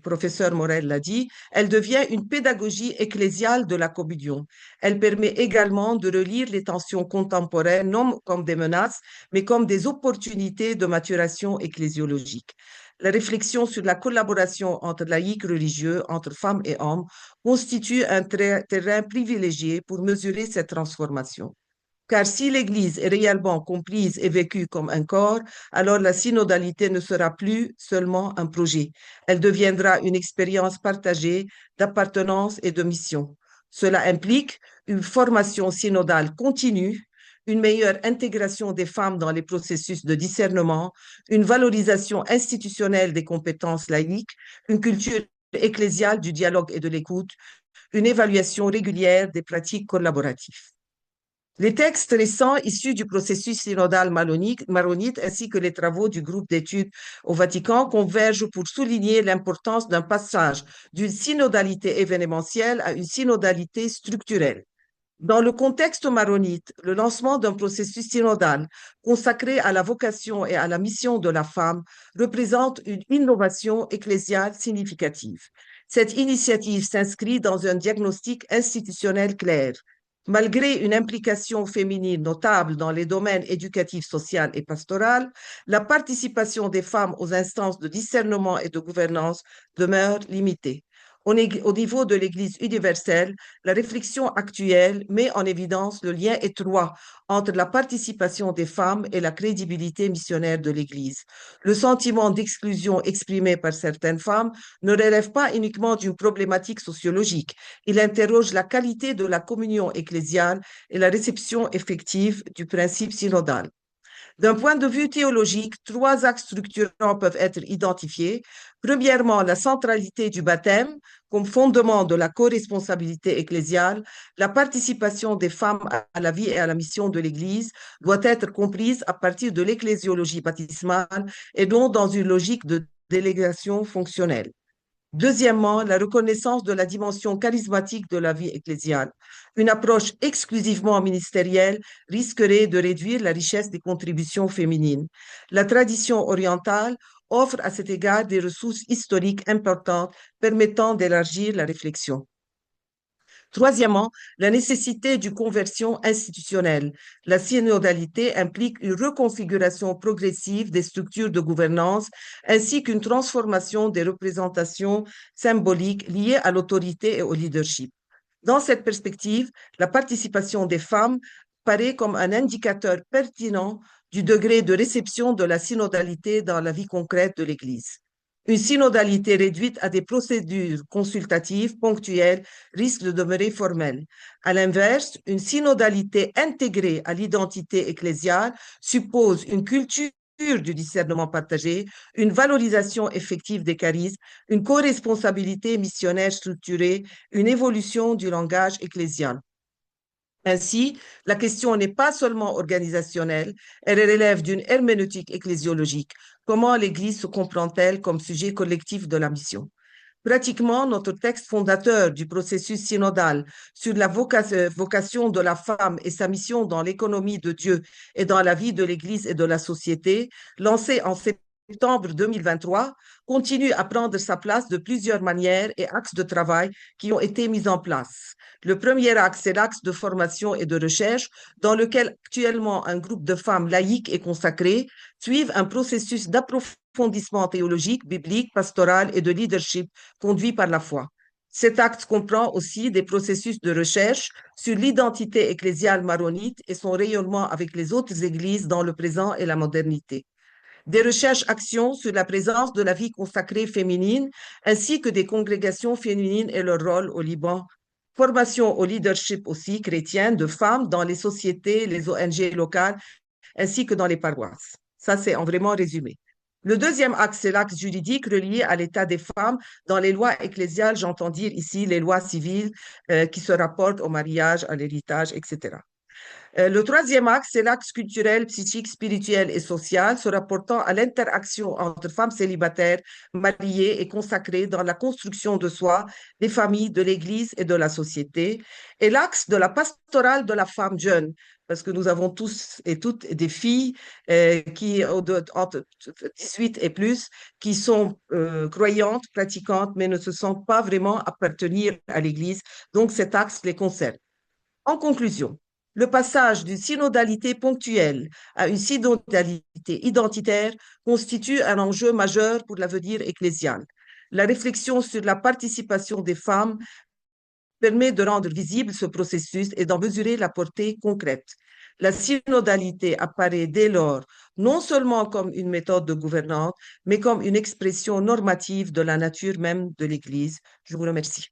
professeur Morel l'a dit, elle devient une pédagogie ecclésiale de la communion. Elle permet également de relire les tensions contemporaines non comme des menaces, mais comme des opportunités de maturation ecclésiologique. La réflexion sur la collaboration entre laïcs religieux, entre femmes et hommes, constitue un terrain privilégié pour mesurer cette transformation. Car si l'Église est réellement comprise et vécue comme un corps, alors la synodalité ne sera plus seulement un projet. Elle deviendra une expérience partagée d'appartenance et de mission. Cela implique une formation synodale continue, une meilleure intégration des femmes dans les processus de discernement, une valorisation institutionnelle des compétences laïques, une culture ecclésiale du dialogue et de l'écoute, une évaluation régulière des pratiques collaboratives. Les textes récents issus du processus synodal maronite ainsi que les travaux du groupe d'études au Vatican convergent pour souligner l'importance d'un passage d'une synodalité événementielle à une synodalité structurelle. Dans le contexte maronite, le lancement d'un processus synodal consacré à la vocation et à la mission de la femme représente une innovation ecclésiale significative. Cette initiative s'inscrit dans un diagnostic institutionnel clair. Malgré une implication féminine notable dans les domaines éducatifs, social et pastoral, la participation des femmes aux instances de discernement et de gouvernance demeure limitée. Au niveau de l'Église universelle, la réflexion actuelle met en évidence le lien étroit entre la participation des femmes et la crédibilité missionnaire de l'Église. Le sentiment d'exclusion exprimé par certaines femmes ne relève pas uniquement d'une problématique sociologique. Il interroge la qualité de la communion ecclésiale et la réception effective du principe synodal. D'un point de vue théologique, trois axes structurants peuvent être identifiés. Premièrement, la centralité du baptême comme fondement de la co-responsabilité ecclésiale. La participation des femmes à la vie et à la mission de l'Église doit être comprise à partir de l'ecclésiologie baptismale et non dans une logique de délégation fonctionnelle. Deuxièmement, la reconnaissance de la dimension charismatique de la vie ecclésiale. Une approche exclusivement ministérielle risquerait de réduire la richesse des contributions féminines. La tradition orientale offre à cet égard des ressources historiques importantes permettant d'élargir la réflexion. Troisièmement, la nécessité d'une conversion institutionnelle. La synodalité implique une reconfiguration progressive des structures de gouvernance ainsi qu'une transformation des représentations symboliques liées à l'autorité et au leadership. Dans cette perspective, la participation des femmes paraît comme un indicateur pertinent du degré de réception de la synodalité dans la vie concrète de l'Église. Une synodalité réduite à des procédures consultatives ponctuelles risque de demeurer formelle. À l'inverse, une synodalité intégrée à l'identité ecclésiale suppose une culture du discernement partagé, une valorisation effective des charismes, une co-responsabilité missionnaire structurée, une évolution du langage ecclésial. Ainsi, la question n'est pas seulement organisationnelle, elle relève d'une herméneutique ecclésiologique. Comment l'Église se comprend-elle comme sujet collectif de la mission? Pratiquement, notre texte fondateur du processus synodal sur la vocation de la femme et sa mission dans l'économie de Dieu et dans la vie de l'Église et de la société, lancé en septembre 2023, continue à prendre sa place de plusieurs manières et axes de travail qui ont été mis en place. Le premier axe, c'est l'axe de formation et de recherche, dans lequel actuellement un groupe de femmes laïques et consacrées suivent un processus d'approfondissement théologique, biblique, pastoral et de leadership conduit par la foi. Cet axe comprend aussi des processus de recherche sur l'identité ecclésiale maronite et son rayonnement avec les autres églises dans le présent et la modernité. Des recherches-actions sur la présence de la vie consacrée féminine, ainsi que des congrégations féminines et leur rôle au Liban. Formation au leadership aussi chrétien de femmes dans les sociétés, les ONG locales, ainsi que dans les paroisses. Ça, c'est en vraiment résumé. Le deuxième axe, c'est l'axe juridique relié à l'état des femmes dans les lois ecclésiales, j'entends dire ici les lois civiles qui se rapportent au mariage, à l'héritage, etc. Le troisième axe, c'est l'axe culturel, psychique, spirituel et social, se rapportant à l'interaction entre femmes célibataires, mariées et consacrées dans la construction de soi, des familles, de l'Église et de la société. Et l'axe de la pastorale de la femme jeune, parce que nous avons tous et toutes des filles qui, entre 18 et plus, qui sont croyantes, pratiquantes, mais ne se sentent pas vraiment appartenir à l'Église. Donc cet axe les concerne. En conclusion, le passage d'une synodalité ponctuelle à une synodalité identitaire constitue un enjeu majeur pour l'avenir ecclésial. La réflexion sur la participation des femmes permet de rendre visible ce processus et d'en mesurer la portée concrète. La synodalité apparaît dès lors non seulement comme une méthode de gouvernance, mais comme une expression normative de la nature même de l'Église. Je vous remercie.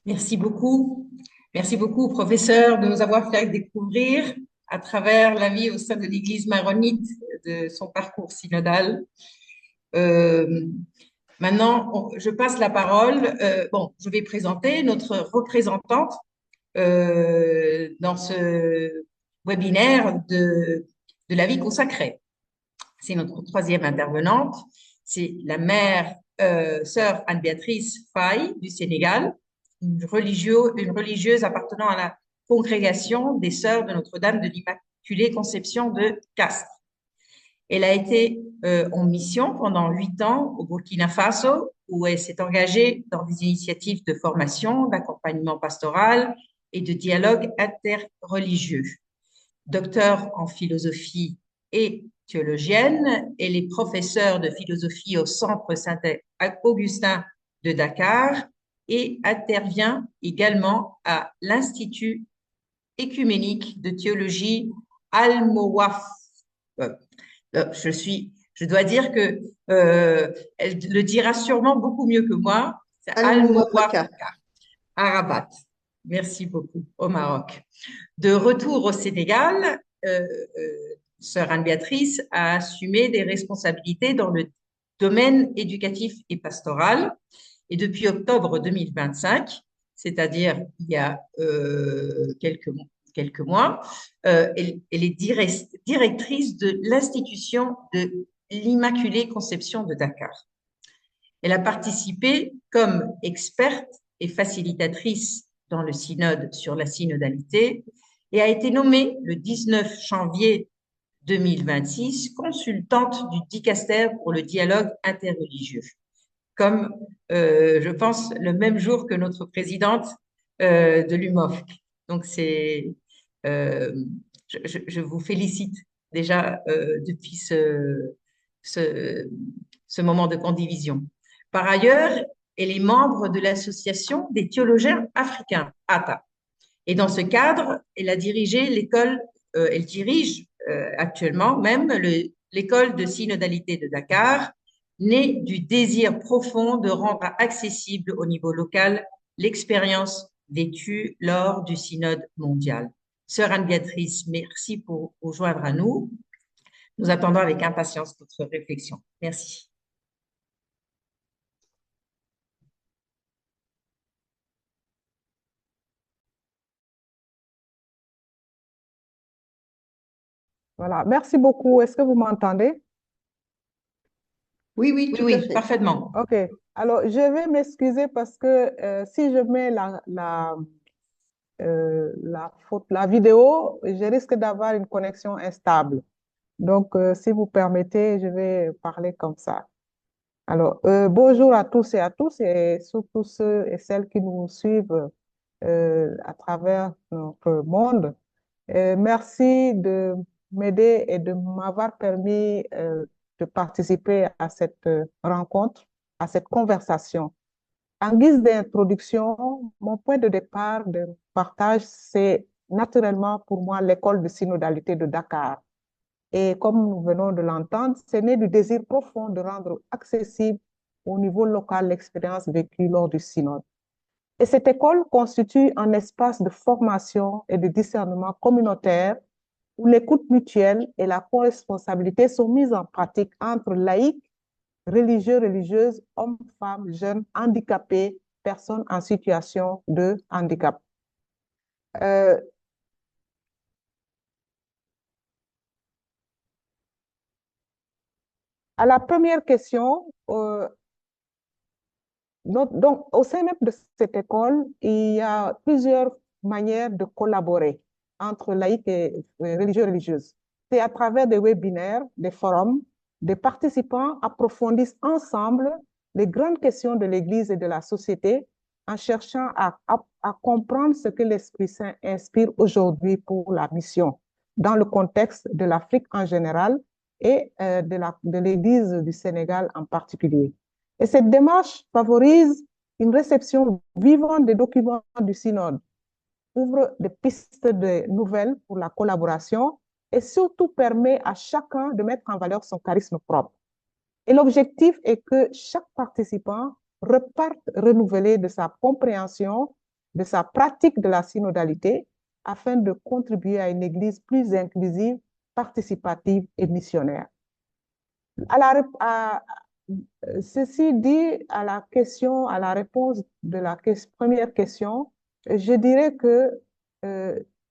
Merci beaucoup. Merci beaucoup, professeur, de nous avoir fait découvrir à travers la vie au sein de l'Église maronite de son parcours synodal. Maintenant, je passe la parole. Je vais présenter notre représentante dans ce webinaire de la vie consacrée. C'est notre troisième intervenante. C'est la mère, sœur Anne-Béatrice Faye du Sénégal. une religieuse appartenant à la congrégation des Sœurs de Notre-Dame de l'Immaculée Conception de Castres. Elle a été en mission pendant 8 ans au Burkina Faso, où elle s'est engagée dans des initiatives de formation, d'accompagnement pastoral et de dialogue interreligieux. Docteur en philosophie et théologienne, elle est professeure de philosophie au Centre Saint-Augustin de Dakar et intervient également à l'Institut écuménique de théologie Al-Mowaf. Je dois dire que elle le dira sûrement beaucoup mieux que moi. C'est Al-Mouafaka. à Rabat. Merci beaucoup, au Maroc. De retour au Sénégal, Sœur Anne-Béatrice a assumé des responsabilités dans le domaine éducatif et pastoral. Et depuis octobre 2025, c'est-à-dire il y a quelques mois, elle est directrice de l'institution de l'Immaculée Conception de Dakar. Elle a participé comme experte et facilitatrice dans le synode sur la synodalité et a été nommée le 19 janvier 2026 consultante du dicaster pour le dialogue interreligieux, comme je pense le même jour que notre présidente de l'UMOFC. Donc je vous félicite déjà depuis ce moment de condivision. Par ailleurs, elle est membre de l'Association des théologiens africains, ATA. Et dans ce cadre, elle a dirigé elle dirige actuellement même l'école de synodalité de Dakar, née du désir profond de rendre accessible au niveau local l'expérience vécue lors du synode mondial. Sœur Anne-Béatrice, merci pour vous joindre à nous. Nous attendons avec impatience votre réflexion. Merci. Voilà, merci beaucoup. Est-ce que vous m'entendez? Oui, oui, tout à fait. Parfaitement. OK. Alors, je vais m'excuser parce que si je mets la vidéo, je risque d'avoir une connexion instable. Donc, si vous permettez, je vais parler comme ça. Alors, bonjour à tous et surtout ceux et celles qui nous suivent à travers notre monde. Merci de m'aider et de m'avoir permis de participer à cette rencontre, à cette conversation. En guise d'introduction, mon point de départ de partage, c'est naturellement pour moi l'école de synodalité de Dakar. Et comme nous venons de l'entendre, c'est né du désir profond de rendre accessible au niveau local l'expérience vécue lors du synode. Et cette école constitue un espace de formation et de discernement communautaire où l'écoute mutuelle et la corresponsabilité sont mises en pratique entre laïcs, religieux, religieuses, hommes, femmes, jeunes, handicapés, personnes en situation de handicap. À la première question, donc, au sein même de cette école, il y a plusieurs manières de collaborer entre laïcs et religieux religieuses. C'est à travers des webinaires, des forums, des participants approfondissent ensemble les grandes questions de l'Église et de la société en cherchant à comprendre ce que l'Esprit Saint inspire aujourd'hui pour la mission, dans le contexte de l'Afrique en général et de l'Église du Sénégal en particulier. Et cette démarche favorise une réception vivante des documents du synode, ouvre des pistes de nouvelles pour la collaboration et surtout permet à chacun de mettre en valeur son charisme propre. Et l'objectif est que chaque participant reparte renouvelé de sa compréhension, de sa pratique de la synodalité, afin de contribuer à une Église plus inclusive, participative et missionnaire. Ceci dit, à la réponse de la première question, je dirais que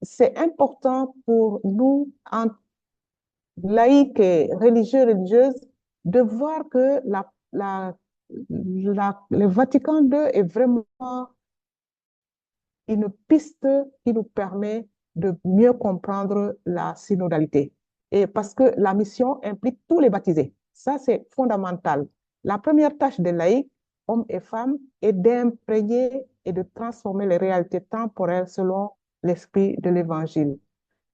c'est important pour nous, en laïcs et religieux, religieuses, de voir que le Vatican II est vraiment une piste qui nous permet de mieux comprendre la synodalité. Et parce que la mission implique tous les baptisés. Ça, c'est fondamental. La première tâche des laïcs, hommes et femmes, est d'imprégner et de transformer les réalités temporelles selon l'esprit de l'Évangile.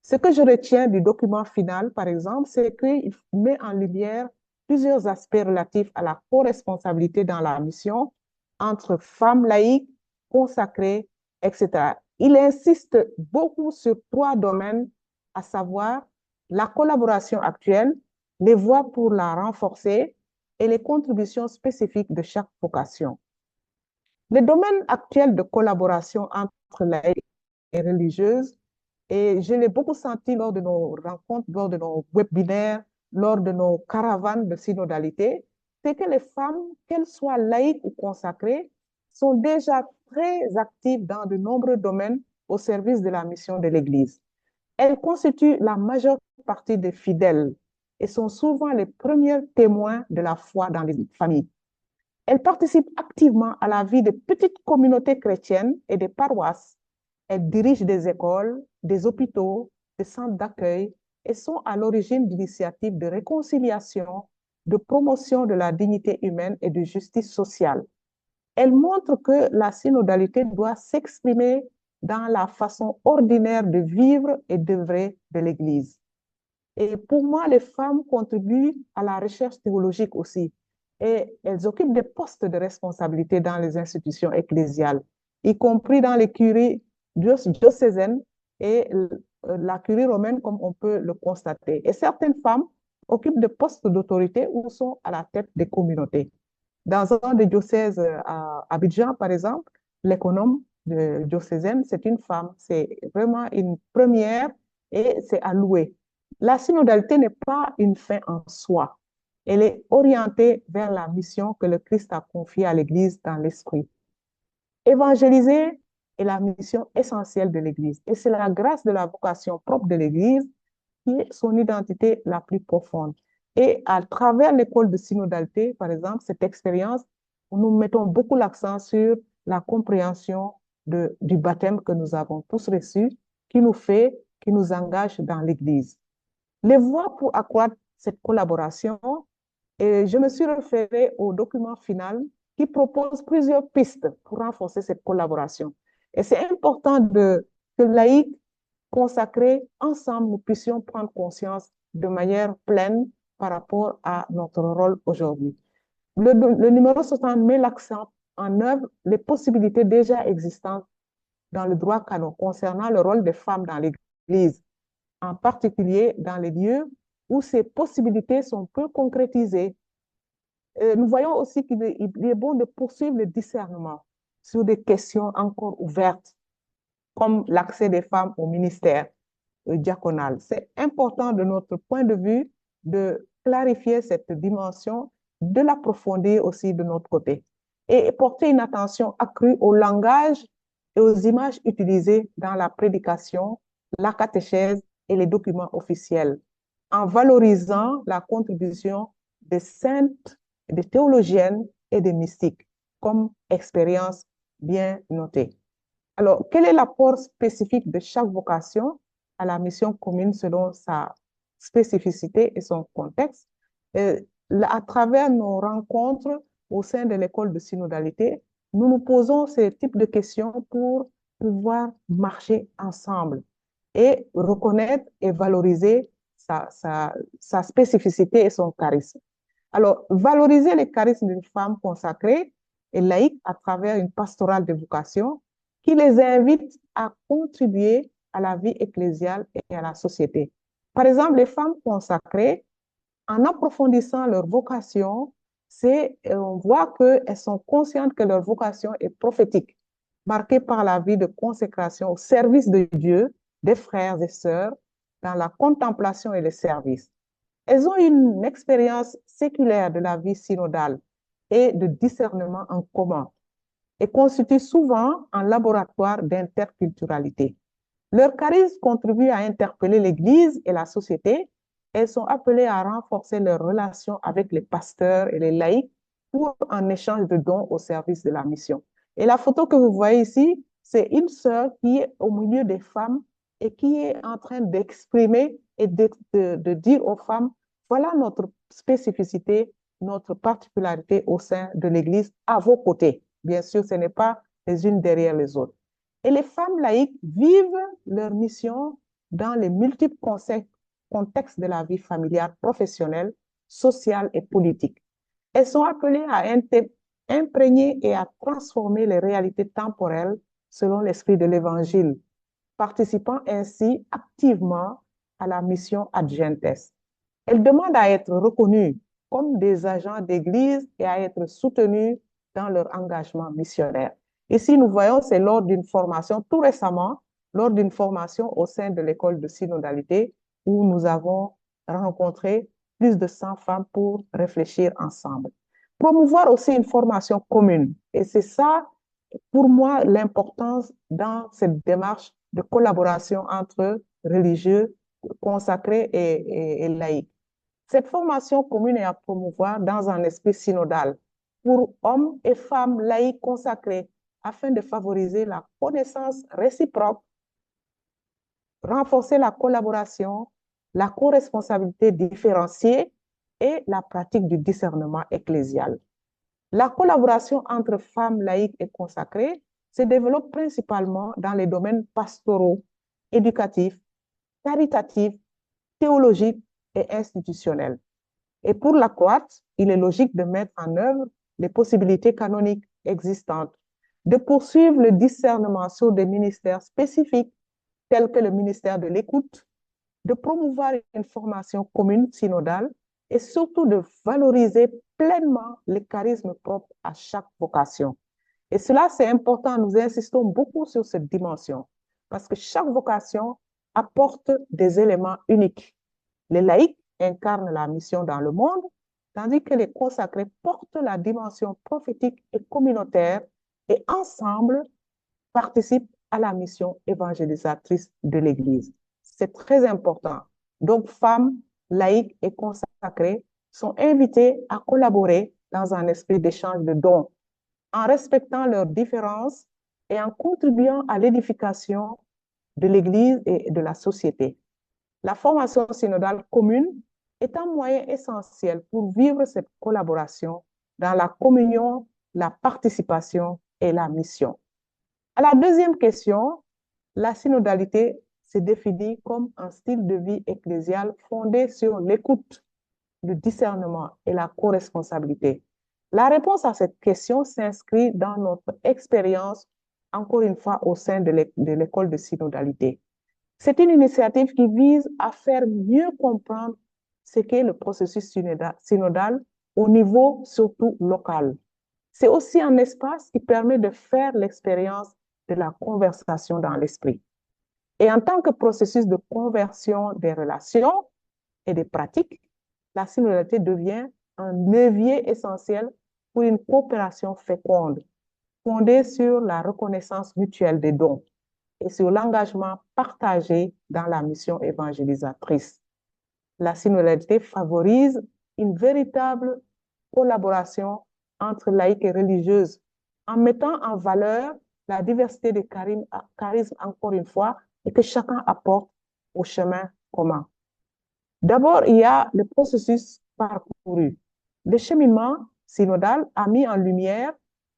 Ce que je retiens du document final, par exemple, c'est qu'il met en lumière plusieurs aspects relatifs à la co-responsabilité dans la mission entre femmes laïques, consacrées, etc. Il insiste beaucoup sur 3 domaines, à savoir la collaboration actuelle, les voies pour la renforcer et les contributions spécifiques de chaque vocation. Les domaines actuels de collaboration entre laïcs et religieuses, et je l'ai beaucoup senti lors de nos rencontres, lors de nos webinaires, lors de nos caravanes de synodalité, c'est que les femmes, qu'elles soient laïques ou consacrées, sont déjà très actives dans de nombreux domaines au service de la mission de l'Église. Elles constituent la majeure partie des fidèles et sont souvent les premiers témoins de la foi dans les familles. Elles participent activement à la vie des petites communautés chrétiennes et des paroisses. Elles dirigent des écoles, des hôpitaux, des centres d'accueil et sont à l'origine d'initiatives de réconciliation, de promotion de la dignité humaine et de justice sociale. Elles montrent que la synodalité doit s'exprimer dans la façon ordinaire de vivre et d'œuvrer de l'Église. Et pour moi, les femmes contribuent à la recherche théologique aussi. Et elles occupent des postes de responsabilité dans les institutions ecclésiales, y compris dans les curies diocésaines et la curie romaine, comme on peut le constater. Et certaines femmes occupent des postes d'autorité ou sont à la tête des communautés. Dans un des diocèses à Abidjan, par exemple, l'économe diocésaine, c'est une femme. C'est vraiment une première et c'est à louer. La synodalité n'est pas une fin en soi. Elle est orientée vers la mission que le Christ a confiée à l'Église dans l'Esprit. Évangéliser est la mission essentielle de l'Église. Et c'est la grâce de la vocation propre de l'Église qui est son identité la plus profonde. Et à travers l'école de synodalité, par exemple, cette expérience, nous mettons beaucoup l'accent sur la compréhension du baptême que nous avons tous reçu, qui nous engage dans l'Église. Les voies pour accroître cette collaboration, et je me suis référée au document final qui propose plusieurs pistes pour renforcer cette collaboration. Et c'est important que laïcs consacrés, ensemble, nous puissions prendre conscience de manière pleine par rapport à notre rôle aujourd'hui. Le numéro 60 met l'accent en œuvre les possibilités déjà existantes dans le droit canon concernant le rôle des femmes dans l'Église, en particulier dans les lieux où ces possibilités sont peu concrétisées. Nous voyons aussi qu'il est bon de poursuivre le discernement sur des questions encore ouvertes, comme l'accès des femmes au ministère diaconal. C'est important de notre point de vue de clarifier cette dimension, de l'approfondir aussi de notre côté et porter une attention accrue au langage et aux images utilisées dans la prédication, la catéchèse et les documents officiels, en valorisant la contribution des saintes, des théologiennes et des mystiques comme expérience bien notée. Alors, quel est l'apport spécifique de chaque vocation à la mission commune selon sa spécificité et son contexte? À travers nos rencontres au sein de l'école de synodalité, nous nous posons ces types de questions pour pouvoir marcher ensemble et reconnaître et valoriser sa spécificité et son charisme. Alors, valoriser les charismes d'une femme consacrée et laïque à travers une pastorale de vocation qui les invite à contribuer à la vie ecclésiale et à la société. Par exemple, les femmes consacrées, en approfondissant leur vocation, on voit qu'elles sont conscientes que leur vocation est prophétique, marquée par la vie de consécration au service de Dieu, des frères et sœurs, dans la contemplation et le service. Elles ont une expérience séculaire de la vie synodale et de discernement en commun et constituent souvent un laboratoire d'interculturalité. Leur charisme contribue à interpeller l'Église et la société. Elles sont appelées à renforcer leurs relations avec les pasteurs et les laïcs pour un échange de dons au service de la mission. Et la photo que vous voyez ici, c'est une sœur qui est au milieu des femmes et qui est en train d'exprimer et de dire aux femmes, voilà notre spécificité, notre particularité au sein de l'Église à vos côtés. Bien sûr, ce n'est pas les unes derrière les autres. Et les femmes laïques vivent leur mission dans les multiples contextes de la vie familiale, professionnelle, sociale et politique. Elles sont appelées à imprégner et à transformer les réalités temporelles selon l'esprit de l'Évangile, participant ainsi activement à la mission Ad Gentes. Elles demandent à être reconnues comme des agents d'Église et à être soutenues dans leur engagement missionnaire. Ici, nous voyons, c'est lors d'une formation, tout récemment, lors d'une formation au sein de l'école de synodalité, où nous avons rencontré plus de 100 femmes pour réfléchir ensemble. Promouvoir aussi une formation commune. Et c'est ça, pour moi, l'importance dans cette démarche de collaboration entre religieux, consacrés et laïcs. Cette formation commune est à promouvoir dans un esprit synodal pour hommes et femmes laïcs consacrés afin de favoriser la connaissance réciproque, renforcer la collaboration, la co-responsabilité différenciée et la pratique du discernement ecclésial. La collaboration entre femmes laïques et consacrées se développe principalement dans les domaines pastoraux, éducatifs, caritatifs, théologiques et institutionnels. Et pour l'accroître, il est logique de mettre en œuvre les possibilités canoniques existantes, de poursuivre le discernement sur des ministères spécifiques tels que le ministère de l'écoute, de promouvoir une formation commune synodale et surtout de valoriser pleinement les charismes propres à chaque vocation. Et cela, c'est important, nous insistons beaucoup sur cette dimension parce que chaque vocation apporte des éléments uniques. Les laïcs incarnent la mission dans le monde, tandis que les consacrés portent la dimension prophétique et communautaire et ensemble participent à la mission évangélisatrice de l'Église. C'est très important. Donc, femmes, laïques et consacrées sont invitées à collaborer dans un esprit d'échange de dons, en respectant leurs différences et en contribuant à l'édification de l'Église et de la société. La formation synodale commune est un moyen essentiel pour vivre cette collaboration dans la communion, la participation et la mission. À la deuxième question, la synodalité se définit comme un style de vie ecclésial fondé sur l'écoute, le discernement et la co-responsabilité. La réponse à cette question s'inscrit dans notre expérience, encore une fois, au sein de l'école de synodalité. C'est une initiative qui vise à faire mieux comprendre ce qu'est le processus synodal au niveau surtout local. C'est aussi un espace qui permet de faire l'expérience de la conversation dans l'esprit. Et en tant que processus de conversion des relations et des pratiques, la synodalité devient un levier essentiel pour une coopération féconde, fondée sur la reconnaissance mutuelle des dons et sur l'engagement partagé dans la mission évangélisatrice. La synodalité favorise une véritable collaboration entre laïcs et religieuses en mettant en valeur la diversité des charismes, encore une fois, et que chacun apporte au chemin commun. D'abord, il y a le processus parcouru. Le cheminement synodal a mis en lumière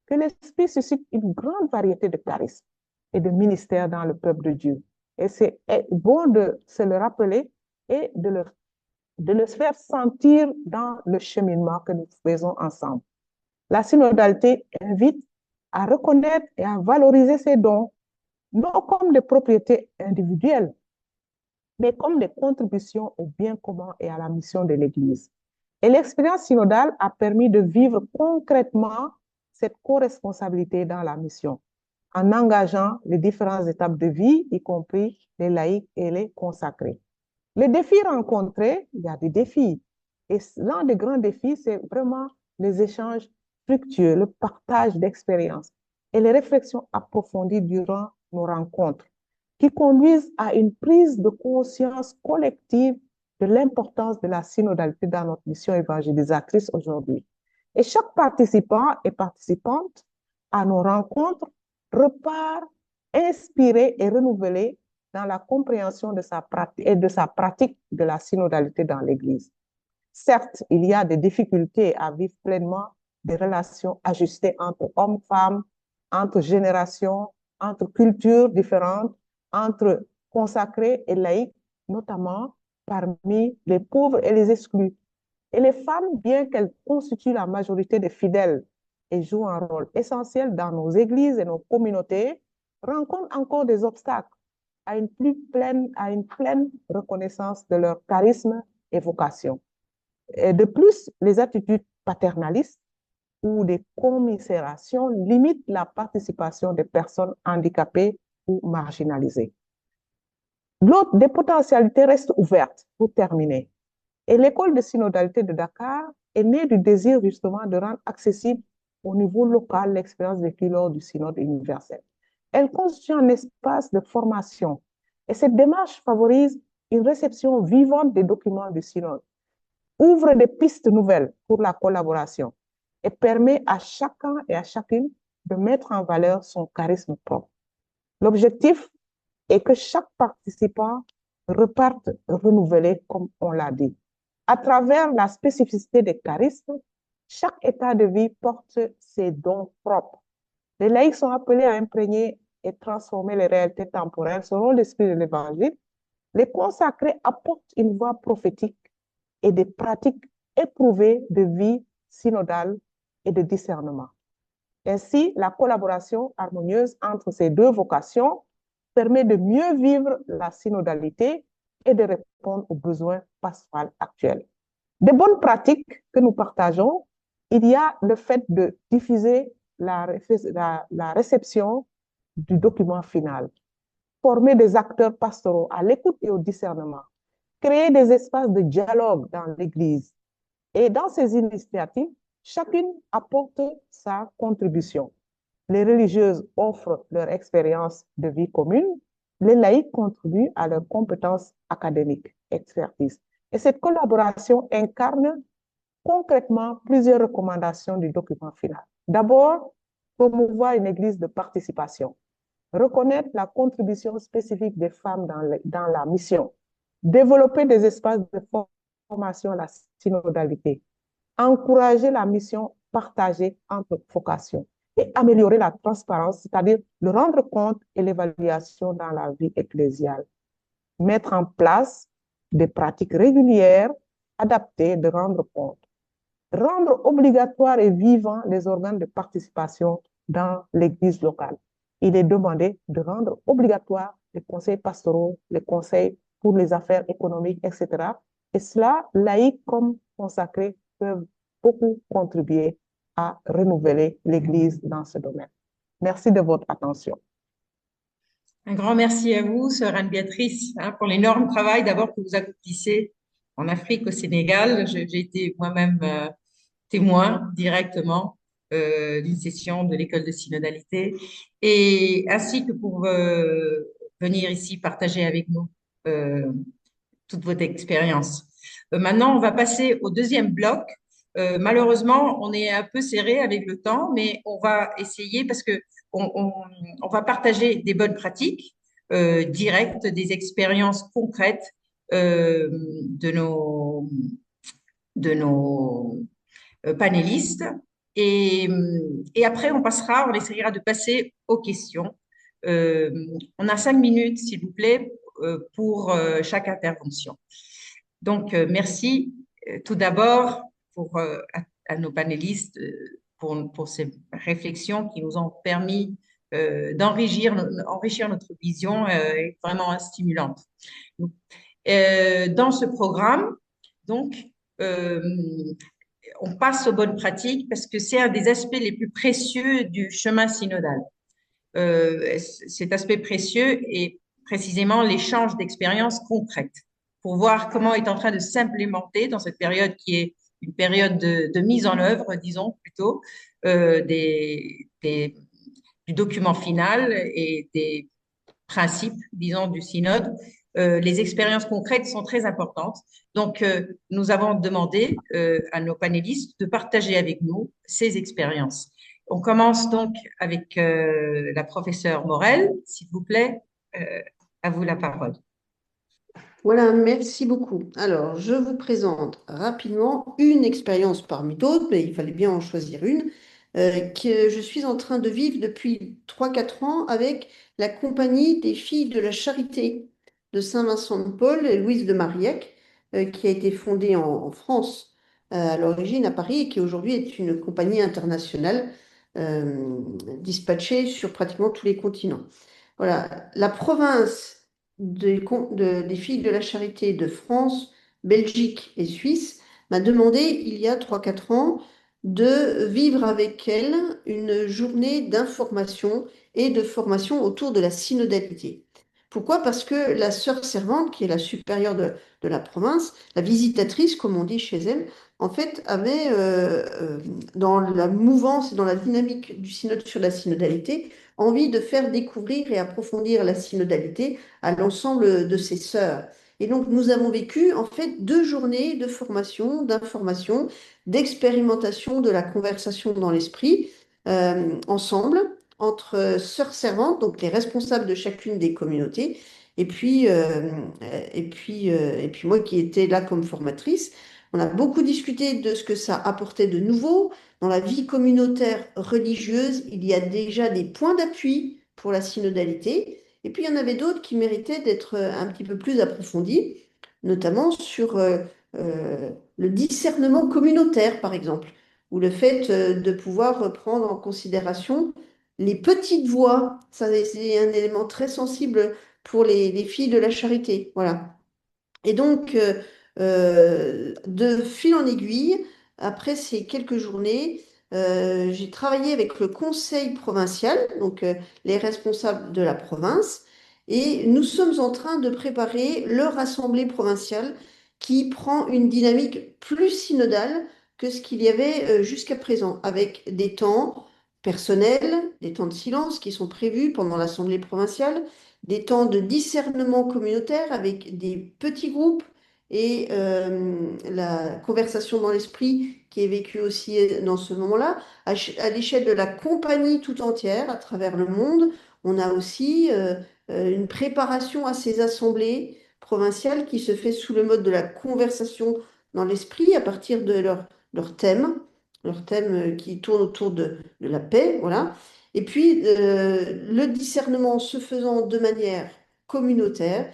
que l'Esprit suscite une grande variété de charismes et de ministères dans le peuple de Dieu. Et c'est bon de se le rappeler et de le faire sentir dans le cheminement que nous faisons ensemble. La synodalité invite à reconnaître et à valoriser ces dons, non comme des propriétés individuelles, mais comme des contributions au bien commun et à la mission de l'Église. Et l'expérience synodale a permis de vivre concrètement cette co-responsabilité dans la mission, en engageant les différentes étapes de vie, y compris les laïcs et les consacrés. Les défis rencontrés, il y a des défis. Et l'un des grands défis, c'est vraiment les échanges fructueux, le partage d'expériences et les réflexions approfondies durant nos rencontres qui conduisent à une prise de conscience collective de l'importance de la synodalité dans notre mission évangélisatrice aujourd'hui. Et chaque participant et participante à nos rencontres repart inspirer et renouveler dans la compréhension de sa pratique de la synodalité dans l'Église. Certes, il y a des difficultés à vivre pleinement des relations ajustées entre hommes, femmes, entre générations, entre cultures différentes, entre consacrés et laïcs, notamment parmi les pauvres et les exclus. Et les femmes, bien qu'elles constituent la majorité des fidèles et jouent un rôle essentiel dans nos églises et nos communautés, rencontrent encore des obstacles à une pleine reconnaissance de leur charisme et vocation. Et de plus, les attitudes paternalistes ou des commisérations limitent la participation des personnes handicapées ou marginalisées. Des potentialités restent ouvertes pour terminer. Et l'école de synodalité de Dakar est née du désir justement de rendre accessible au niveau local l'expérience vécue lors du synode universel. Elle constitue un espace de formation et cette démarche favorise une réception vivante des documents du synode, ouvre des pistes nouvelles pour la collaboration et permet à chacun et à chacune de mettre en valeur son charisme propre. L'objectif est que chaque participant reparte renouvelé, comme on l'a dit. À travers la spécificité des charismes, chaque état de vie porte ses dons propres. Les laïcs sont appelés à imprégner et transformer les réalités temporelles selon l'esprit de l'Évangile. Les consacrés apportent une voix prophétique et des pratiques éprouvées de vie synodale et de discernement. Ainsi, la collaboration harmonieuse entre ces deux vocations permet de mieux vivre la synodalité et de répondre aux besoins pastoraux actuels. Des bonnes pratiques que nous partageons, il y a le fait de diffuser la réception du document final, former des acteurs pastoraux à l'écoute et au discernement, créer des espaces de dialogue dans l'Église. Et dans ces initiatives, chacune apporte sa contribution. Les religieuses offrent leur expérience de vie commune, les laïcs contribuent à leurs compétences académiques, expertise. Et cette collaboration incarne concrètement plusieurs recommandations du document final. D'abord, promouvoir une église de participation, reconnaître la contribution spécifique des femmes dans la mission, développer des espaces de formation à la synodalité, encourager la mission partagée entre vocations et améliorer la transparence, c'est-à-dire le rendre compte et l'évaluation dans la vie ecclésiale. Mettre en place des pratiques régulières adaptées de rendre compte. Rendre obligatoire et vivant les organes de participation dans l'Église locale. Il est demandé de rendre obligatoire les conseils pastoraux, les conseils pour les affaires économiques, etc. Et cela, laïcs comme consacrés, peuvent beaucoup contribuer à renouveler l'Église dans ce domaine. Merci de votre attention. Un grand merci à vous, sœur Anne-Béatrice, pour l'énorme travail d'abord que vous accomplissez en Afrique, au Sénégal. J'ai été moi-même témoin directement d'une session de l'école de synodalité, et ainsi que pour venir ici partager avec nous toute votre expérience. Maintenant, on va passer au deuxième bloc. Malheureusement, on est un peu serré avec le temps, mais on va essayer parce que on va partager des bonnes pratiques directes, des expériences concrètes de nos panélistes. Et après, on essaiera de passer aux questions. On a 5 minutes, s'il vous plaît, pour chaque intervention. Donc, merci tout d'abord à nos panélistes pour ces réflexions qui nous ont permis d'enrichir notre vision vraiment stimulante. Donc, dans ce programme, donc, on passe aux bonnes pratiques parce que c'est un des aspects les plus précieux du chemin synodal. Cet aspect précieux est précisément l'échange d'expériences concrètes pour voir comment est en train de s'implémenter dans cette période qui est une période de mise en œuvre, disons plutôt, du document final et des principes, disons, du synode. Les expériences concrètes sont très importantes. Donc, nous avons demandé à nos panélistes de partager avec nous ces expériences. On commence donc avec la professeure Morel, s'il vous plaît. À vous la parole. Voilà, merci beaucoup. Alors, je vous présente rapidement une expérience parmi d'autres, mais il fallait bien en choisir une, que je suis en train de vivre depuis 3 4 ans avec la Compagnie des Filles de la Charité de Saint-Vincent-de-Paul et Louise de Marillac, qui a été fondée en France à l'origine à Paris et qui aujourd'hui est une compagnie internationale dispatchée sur pratiquement tous les continents. Voilà, la province des filles de la charité de France, Belgique et Suisse m'a demandé il y a 3 4 ans de vivre avec elle une journée d'information et de formation autour de la synodalité. Pourquoi? Parce que la sœur servante, qui est la supérieure de la province, la visitatrice, comme on dit chez elle, en fait, avait, dans la mouvance et dans la dynamique du synode sur la synodalité, envie de faire découvrir et approfondir la synodalité à l'ensemble de ses sœurs. Et donc, nous avons vécu en fait 2 journées de formation, d'information, d'expérimentation de la conversation dans l'esprit, ensemble, entre sœurs servantes, donc les responsables de chacune des communautés, et puis moi qui étais là comme formatrice. On a beaucoup discuté de ce que ça apportait de nouveau, dans la vie communautaire religieuse, il y a déjà des points d'appui pour la synodalité. Et puis, il y en avait d'autres qui méritaient d'être un petit peu plus approfondis, notamment sur le discernement communautaire, par exemple, ou le fait de pouvoir prendre en considération les petites voix. Ça, c'est un élément très sensible pour les filles de la charité. Voilà. Et donc, de fil en aiguille, après ces quelques journées, j'ai travaillé avec le conseil provincial, donc les responsables de la province, et nous sommes en train de préparer leur assemblée provinciale qui prend une dynamique plus synodale que ce qu'il y avait jusqu'à présent, avec des temps personnels, des temps de silence qui sont prévus pendant l'assemblée provinciale, des temps de discernement communautaire avec des petits groupes et la conversation dans l'esprit qui est vécue aussi dans ce moment-là. À l'échelle de la compagnie tout entière, à travers le monde, on a aussi une préparation à ces assemblées provinciales qui se fait sous le mode de la conversation dans l'esprit à partir de leur thème qui tourne autour de la paix, voilà. Et puis, le discernement se faisant de manière communautaire,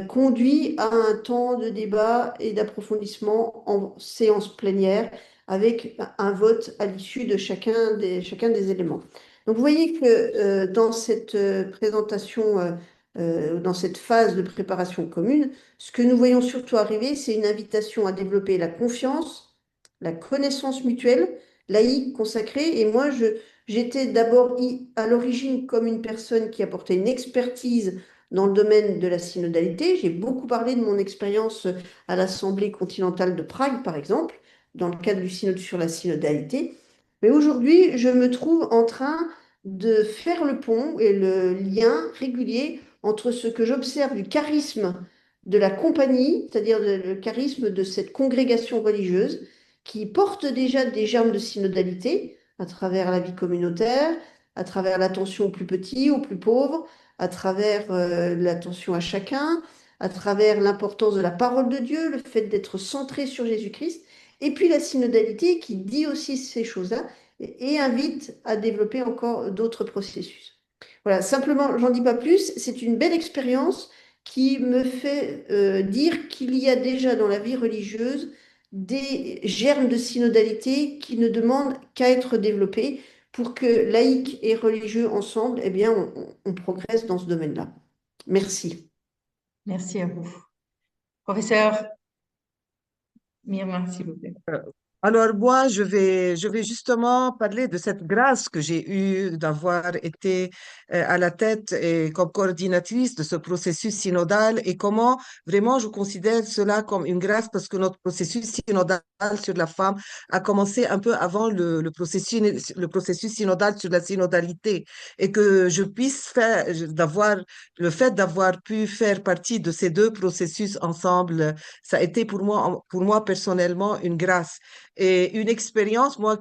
conduit à un temps de débat et d'approfondissement en séance plénière avec un vote à l'issue de chacun des éléments. Donc, vous voyez que dans cette présentation, dans cette phase de préparation commune, ce que nous voyons surtout arriver, c'est une invitation à développer la confiance, la connaissance mutuelle, laïque, consacrée. Et moi, j'étais d'abord à l'origine comme une personne qui apportait une expertise dans le domaine de la synodalité. J'ai beaucoup parlé de mon expérience à l'Assemblée continentale de Prague, par exemple, dans le cadre du synode sur la synodalité. Mais aujourd'hui, je me trouve en train de faire le pont et le lien régulier entre ce que j'observe du charisme de la compagnie, c'est-à-dire le charisme de cette congrégation religieuse, qui porte déjà des germes de synodalité à travers la vie communautaire, à travers l'attention aux plus petits, aux plus pauvres, à travers l'attention à chacun, à travers l'importance de la parole de Dieu, le fait d'être centré sur Jésus-Christ, et puis la synodalité qui dit aussi ces choses-là et invite à développer encore d'autres processus. Voilà, simplement, j'en dis pas plus, c'est une belle expérience qui me fait dire qu'il y a déjà dans la vie religieuse des germes de synodalité qui ne demandent qu'à être développés pour que laïcs et religieux ensemble, eh bien, on progresse dans ce domaine-là. Merci. Merci à vous. Professeur Myrma, s'il vous plaît. Alors moi, je vais justement parler de cette grâce que j'ai eue d'avoir été à la tête et comme coordinatrice de ce processus synodal et comment vraiment je considère cela comme une grâce parce que notre processus synodal sur la femme a commencé un peu avant le processus synodal sur la synodalité et que je puisse le fait d'avoir pu faire partie de ces deux processus ensemble, ça a été pour moi personnellement une grâce. Et une expérience, moi,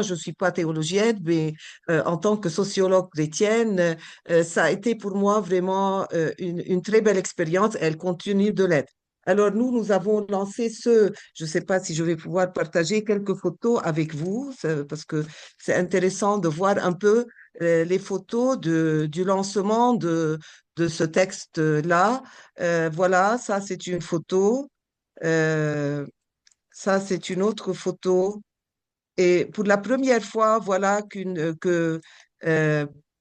je suis pas théologienne, mais en tant que sociologue chrétienne, ça a été pour moi vraiment une très belle expérience. Elle continue de l'être. Alors, nous avons lancé je ne sais pas si je vais pouvoir partager quelques photos avec vous, parce que c'est intéressant de voir un peu les photos du lancement de ce texte-là. Voilà, ça, c'est une photo. Euh, Ça, c'est une autre photo. Et pour la première fois, voilà euh,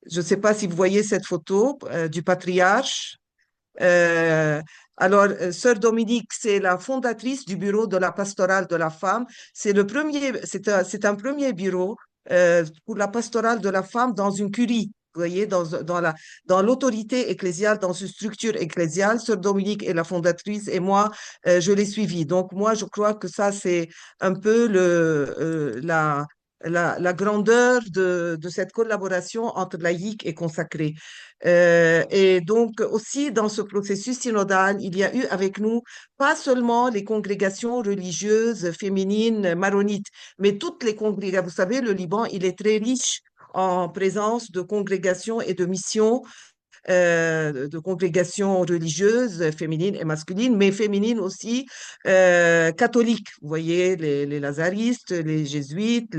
je ne sais pas si vous voyez cette photo du patriarche. Euh, Sœur Dominique, c'est la fondatrice du bureau de la pastorale de la femme. C'est un premier bureau pour la pastorale de la femme dans une curie. Vous voyez, dans l'autorité ecclésiale, dans une structure ecclésiale, Sœur Dominique est la fondatrice et moi, je l'ai suivie. Donc, moi, je crois que ça, c'est un peu la grandeur de cette collaboration entre laïque et consacré. Et donc aussi dans ce processus synodal, il y a eu avec nous pas seulement les congrégations religieuses féminines maronites, mais toutes les congrégations. Vous savez, le Liban, il est très riche en présence de congrégations et de missions, de congrégations religieuses féminines et masculines, mais féminines aussi catholiques. Vous voyez, les lazaristes, les jésuites,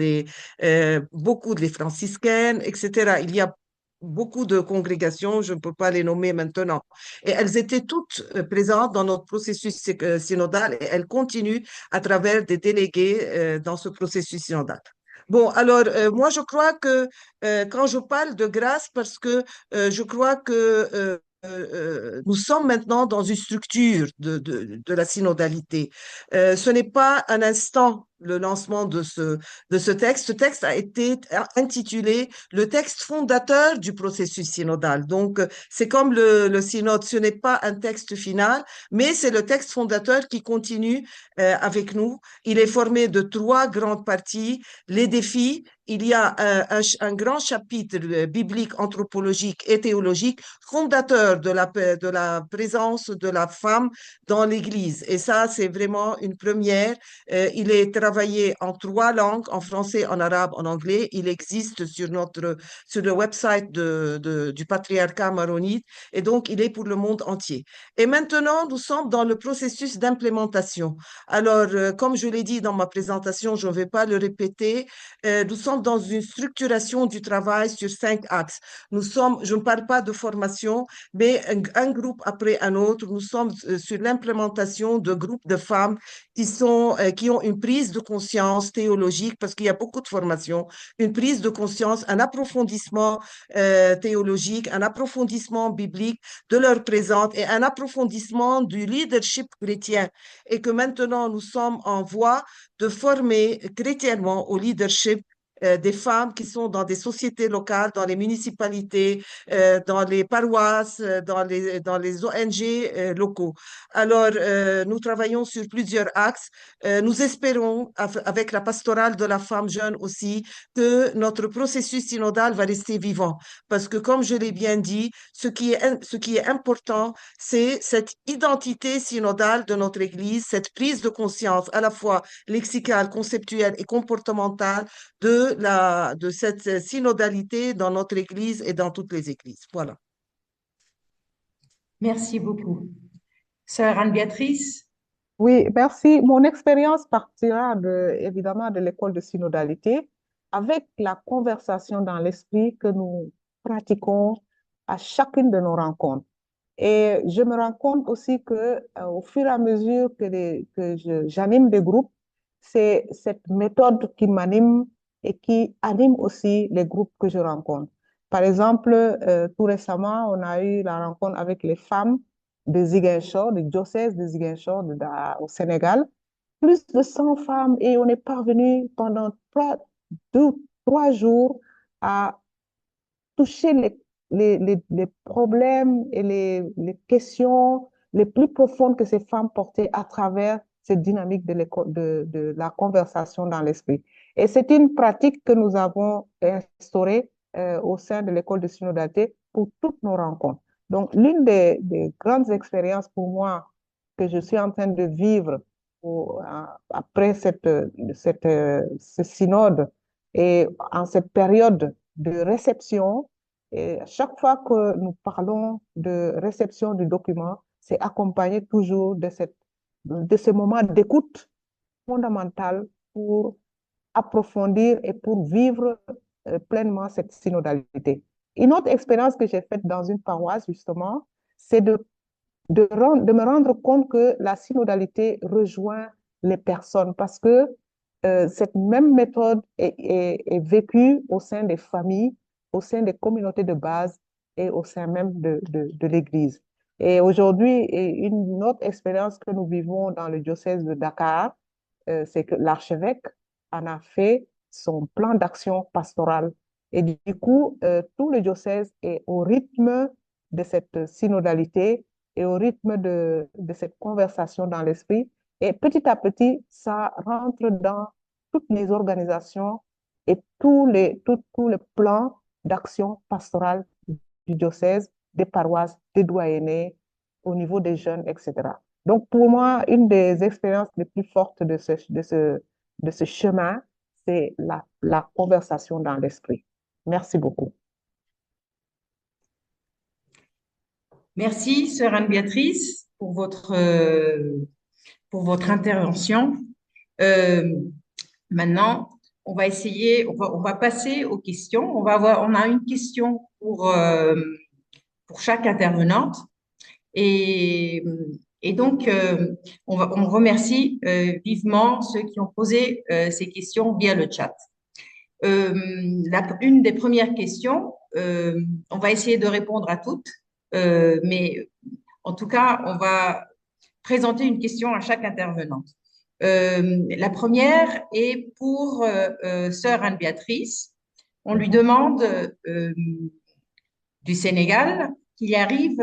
beaucoup de les franciscaines, etc. Il y a beaucoup de congrégations, je ne peux pas les nommer maintenant. Et elles étaient toutes présentes dans notre processus synodal et elles continuent à travers des délégués dans ce processus synodal. Bon, alors, moi, je crois que quand je parle de grâce, parce que je crois que nous sommes maintenant dans une structure de la synodalité. Ce n'est pas un instant le lancement de ce texte. Ce texte a été intitulé le texte fondateur du processus synodal. Donc, c'est comme le synode, ce n'est pas un texte final, mais c'est le texte fondateur qui continue avec nous. Il est formé de 3 grandes parties. Les défis, il y a un grand chapitre biblique, anthropologique et théologique fondateur de la présence de la femme dans l'Église. Et ça, c'est vraiment une première. Il est travaillé en 3 langues, en français, en arabe, en anglais. Il existe sur le website du patriarcat maronite et donc il est pour le monde entier. Et maintenant, nous sommes dans le processus d'implémentation. Alors, comme je l'ai dit dans ma présentation, je ne vais pas le répéter, nous sommes dans une structuration du travail sur 5 axes. Je ne parle pas de formation, mais un groupe après un autre. Nous sommes sur l'implémentation de groupes de femmes qui ont une prise de conscience théologique, parce qu'il y a beaucoup de formations, une prise de conscience, un approfondissement théologique, un approfondissement biblique de leur présence et un approfondissement du leadership chrétien. Et que maintenant, nous sommes en voie de former chrétiennement au leadership des femmes qui sont dans des sociétés locales, dans les municipalités, dans les paroisses, dans les ONG locaux. Alors, nous travaillons sur plusieurs axes. Nous espérons, avec la pastorale de la femme jeune aussi, que notre processus synodal va rester vivant. Parce que, comme je l'ai bien dit, ce qui est important, c'est cette identité synodale de notre Église, cette prise de conscience à la fois lexicale, conceptuelle et comportementale de cette synodalité dans notre Église et dans toutes les églises. Voilà. Merci beaucoup. Sœur Anne-Béatrice? Oui, merci. Mon expérience partira évidemment de l'école de synodalité avec la conversation dans l'esprit que nous pratiquons à chacune de nos rencontres. Et je me rends compte aussi que au fur et à mesure que j'anime des groupes, c'est cette méthode qui m'anime et qui anime aussi les groupes que je rencontre. Par exemple, tout récemment, on a eu la rencontre avec les femmes de Ziguinchor, du diocèse de Ziguinchor au Sénégal. Plus de 100 femmes et on est parvenu pendant 3 jours à toucher les problèmes et les questions les plus profondes que ces femmes portaient à travers cette dynamique de la conversation dans l'esprit. Et c'est une pratique que nous avons instaurée au sein de l'école de synodalité pour toutes nos rencontres. Donc, l'une des grandes expériences pour moi que je suis en train de vivre après ce synode et en cette période de réception, et chaque fois que nous parlons de réception du document, c'est accompagné toujours de ce moment d'écoute fondamental pour approfondir et pour vivre pleinement cette synodalité. Une autre expérience que j'ai faite dans une paroisse, justement, c'est de me rendre compte que la synodalité rejoint les personnes parce que cette même méthode est vécue au sein des familles, au sein des communautés de base et au sein même de l'Église. Et aujourd'hui, une autre expérience que nous vivons dans le diocèse de Dakar, c'est que l'archevêque en a fait son plan d'action pastoral. Et du coup, tout le diocèse est au rythme de cette synodalité et au rythme de cette conversation dans l'esprit. Et petit à petit, ça rentre dans toutes les organisations et tous les plans d'action pastorale du diocèse, des paroisses, des doyennés, au niveau des jeunes, etc. Donc, pour moi, une des expériences les plus fortes de ce chemin, c'est la conversation dans l'esprit. Merci beaucoup. Merci, sœur Anne-Béatrice, pour votre intervention. Maintenant, on va passer aux questions. On a une question pour chaque intervenante. Et, et donc, on remercie vivement ceux qui ont posé ces questions via le chat. Une des premières questions, on va essayer de répondre à toutes, mais en tout cas, on va présenter une question à chaque intervenante. La première est pour sœur Anne-Béatrice. On lui demande du Sénégal qu'il arrive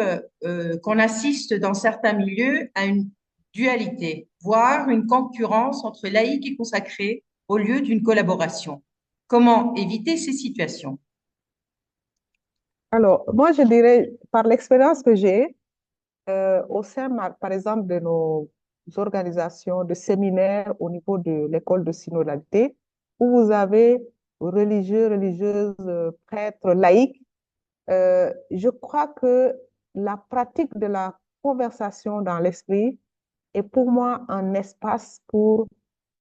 qu'on assiste dans certains milieux à une dualité, voire une concurrence entre laïcs et consacrés au lieu d'une collaboration. Comment éviter ces situations? Alors, moi, je dirais, par l'expérience que j'ai, au sein, par exemple, de nos organisations de séminaires au niveau de l'école de synodalité, où vous avez religieux, religieuses, prêtres, laïcs, je crois que la pratique de la conversation dans l'esprit est pour moi un espace pour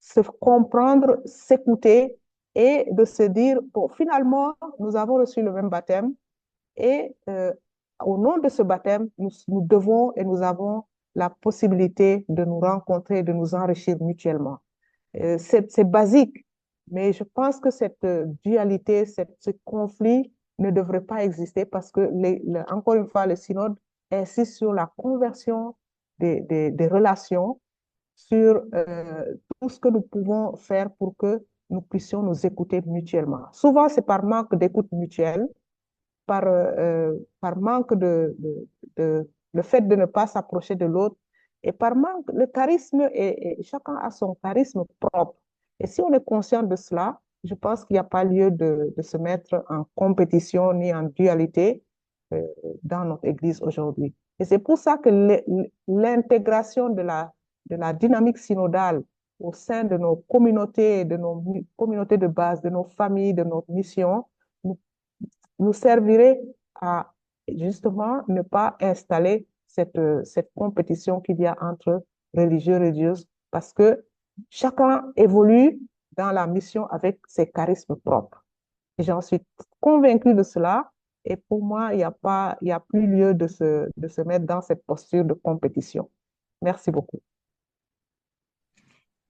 se comprendre, s'écouter et de se dire, bon, finalement, nous avons reçu le même baptême et au nom de ce baptême, nous devons et nous avons la possibilité de nous rencontrer, de nous enrichir mutuellement. C'est basique, mais je pense que cette dualité, ce conflit ne devrait pas exister parce que, encore une fois, le synode insiste sur la conversion des relations, sur tout ce que nous pouvons faire pour que nous puissions nous écouter mutuellement. Souvent, c'est par manque d'écoute mutuelle, par manque le fait de ne pas s'approcher de l'autre et par manque, le charisme, et chacun a son charisme propre. Et si on est conscient de cela, je pense qu'il n'y a pas lieu de se mettre en compétition ni en dualité euh, dans notre Église aujourd'hui. Et c'est pour ça que l'intégration de la dynamique synodale au sein de nos communautés, de base, de nos familles, de notre mission, nous servirait à justement ne pas installer cette compétition qu'il y a entre religieux et religieuses parce que chacun évolue dans la mission avec ses charismes propres. Et j'en suis convaincue de cela. Et pour moi, il n'y a plus lieu de se mettre dans cette posture de compétition. Merci beaucoup.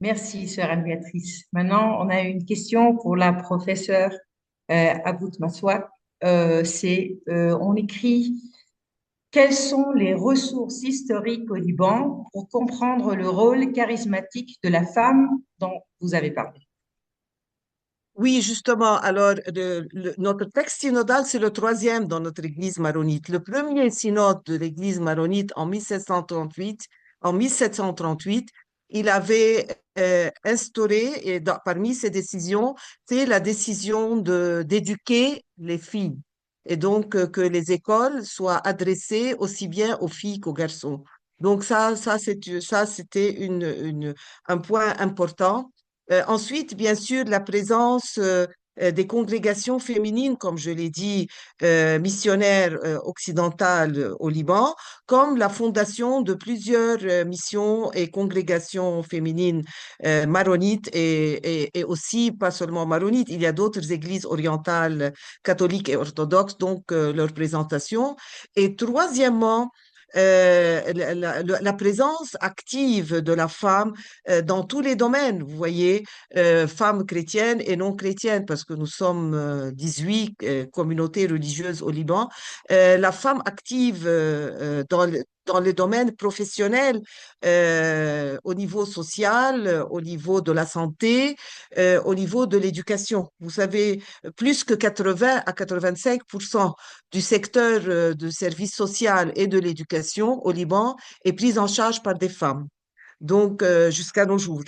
Merci, sœur Anne-Béatrice. Maintenant, on a une question pour la professeure About Maswak. On écrit quelles sont les ressources historiques au Liban pour comprendre le rôle charismatique de la femme dont vous avez parlé? Oui, justement, alors notre texte synodal, c'est le troisième dans notre Église maronite. Le premier synode de l'Église maronite en 1738, il avait instauré, et parmi ses décisions, c'est la décision d'éduquer les filles, et donc que les écoles soient adressées aussi bien aux filles qu'aux garçons. Donc ça, c'était un point important. Ensuite, bien sûr, la présence des congrégations féminines, comme je l'ai dit, missionnaires occidentales au Liban, comme la fondation de plusieurs missions et congrégations féminines maronites et aussi pas seulement maronites, il y a d'autres églises orientales catholiques et orthodoxes, donc leur présentation. Et troisièmement, la présence active de la femme dans tous les domaines, vous voyez, femmes chrétiennes et non chrétiennes, parce que nous sommes 18 communautés religieuses au Liban. La femme active dans le domaine professionnel, au niveau social, au niveau de la santé, au niveau de l'éducation. Vous savez, plus que 80 à 85% du secteur de services social et de l'éducation au Liban est prise en charge par des femmes. Donc, jusqu'à nos jours.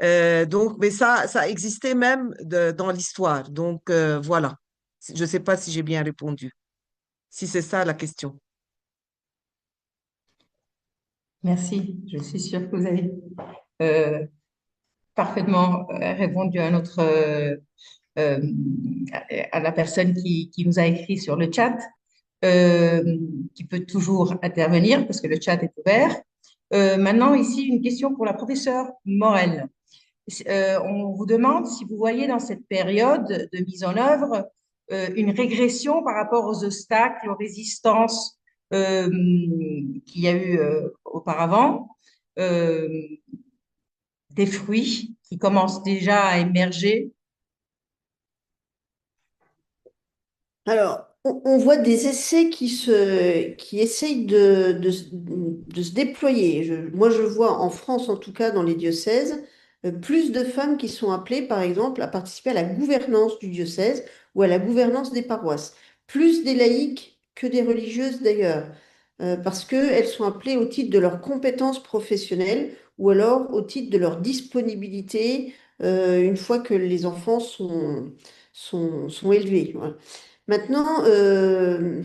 Donc, mais ça existait même dans l'histoire. Donc, voilà. Je ne sais pas si j'ai bien répondu, si c'est ça la question. Merci. Je suis sûre que vous avez euh, parfaitement répondu à euh, à la personne qui nous a écrit sur le chat, euh, qui peut toujours intervenir parce que le chat est ouvert. Maintenant, ici, une question pour la professeure Morel. On vous demande si vous voyez dans cette période de mise en œuvre une régression par rapport aux obstacles, aux résistances qu'il y a eu auparavant, euh, des fruits qui commencent déjà à émerger. Alors, on voit des essais qui essayent de se déployer. Moi, je vois en France, en tout cas dans les diocèses, plus de femmes qui sont appelées, par exemple, à participer à la gouvernance du diocèse ou à la gouvernance des paroisses. Plus des laïcs que des religieuses d'ailleurs, parce qu'elles sont appelées au titre de leurs compétences professionnelles ou alors au titre de leur disponibilité une fois que les enfants sont élevés. Voilà. Maintenant, je ne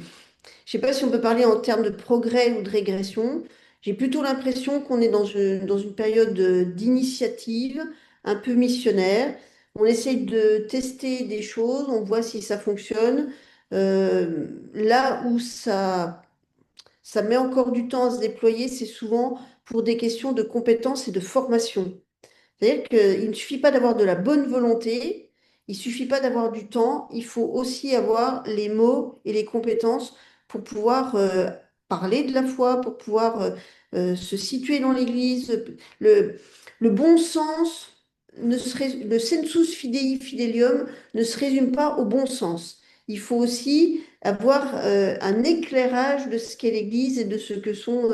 sais pas si on peut parler en termes de progrès ou de régression. J'ai plutôt l'impression qu'on est dans une période d'initiative un peu missionnaire. On essaye de tester des choses, on voit si ça fonctionne. Là où ça met encore du temps à se déployer, c'est souvent pour des questions de compétences et de formation. C'est-à-dire qu'il ne suffit pas d'avoir de la bonne volonté, il ne suffit pas d'avoir du temps, il faut aussi avoir les mots et les compétences pour pouvoir parler de la foi, pour pouvoir se situer dans l'Église. Le, le bon sens, le sensus fidei fidelium ne se résume pas au bon sens. Il faut aussi avoir un éclairage de ce qu'est l'Église et de ce que sont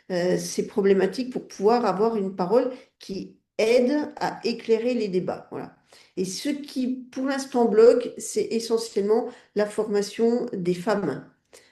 ces problématiques pour pouvoir avoir une parole qui aide à éclairer les débats. Voilà. Et ce qui, pour l'instant, bloque, c'est essentiellement la formation des femmes.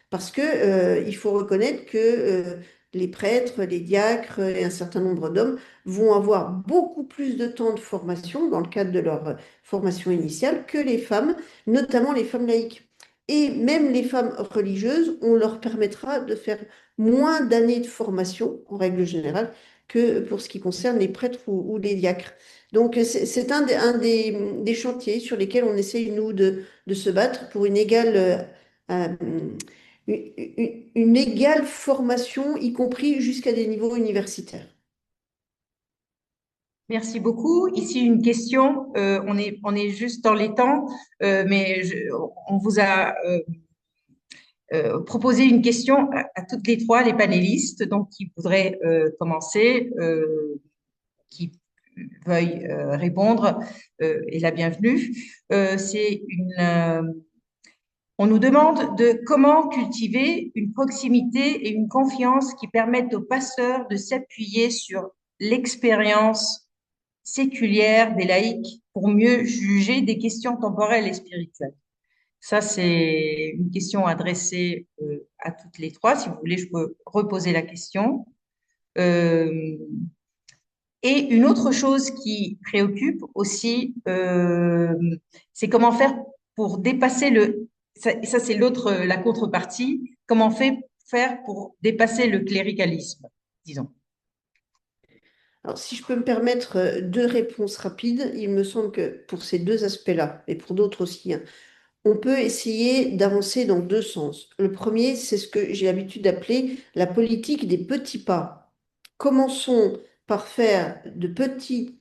Parce que, il faut reconnaître que les prêtres, les diacres et un certain nombre d'hommes vont avoir beaucoup plus de temps de formation dans le cadre de leur formation initiale que les femmes, notamment les femmes laïques. Et même les femmes religieuses, on leur permettra de faire moins d'années de formation, en règle générale, que pour ce qui concerne les prêtres ou les diacres. Donc, c'est des chantiers sur lesquels on essaye, nous, de se battre pour euh, une égale formation, y compris jusqu'à des niveaux universitaires. Merci beaucoup. Ici, une question. On est juste dans les temps, mais on vous a proposé une question à toutes les trois, les panélistes, donc qui voudraient commencer, qui veuillent répondre, est la bienvenue. On nous demande de comment cultiver une proximité et une confiance qui permettent aux pasteurs de s'appuyer sur l'expérience séculière des laïcs pour mieux juger des questions temporelles et spirituelles. Ça, c'est une question adressée à toutes les trois. Si vous voulez, je peux reposer la question. Euh, et une autre chose qui préoccupe aussi, c'est comment faire pour dépasser ça c'est l'autre, la contrepartie, comment faire pour dépasser le cléricalisme. disons. Alors, si je peux me permettre deux réponses rapides, il me semble que pour ces deux aspects-là, et pour d'autres aussi, hein, on peut essayer d'avancer dans deux sens. Le premier, c'est ce que j'ai l'habitude d'appeler la politique des petits pas. Commençons par faire de petits,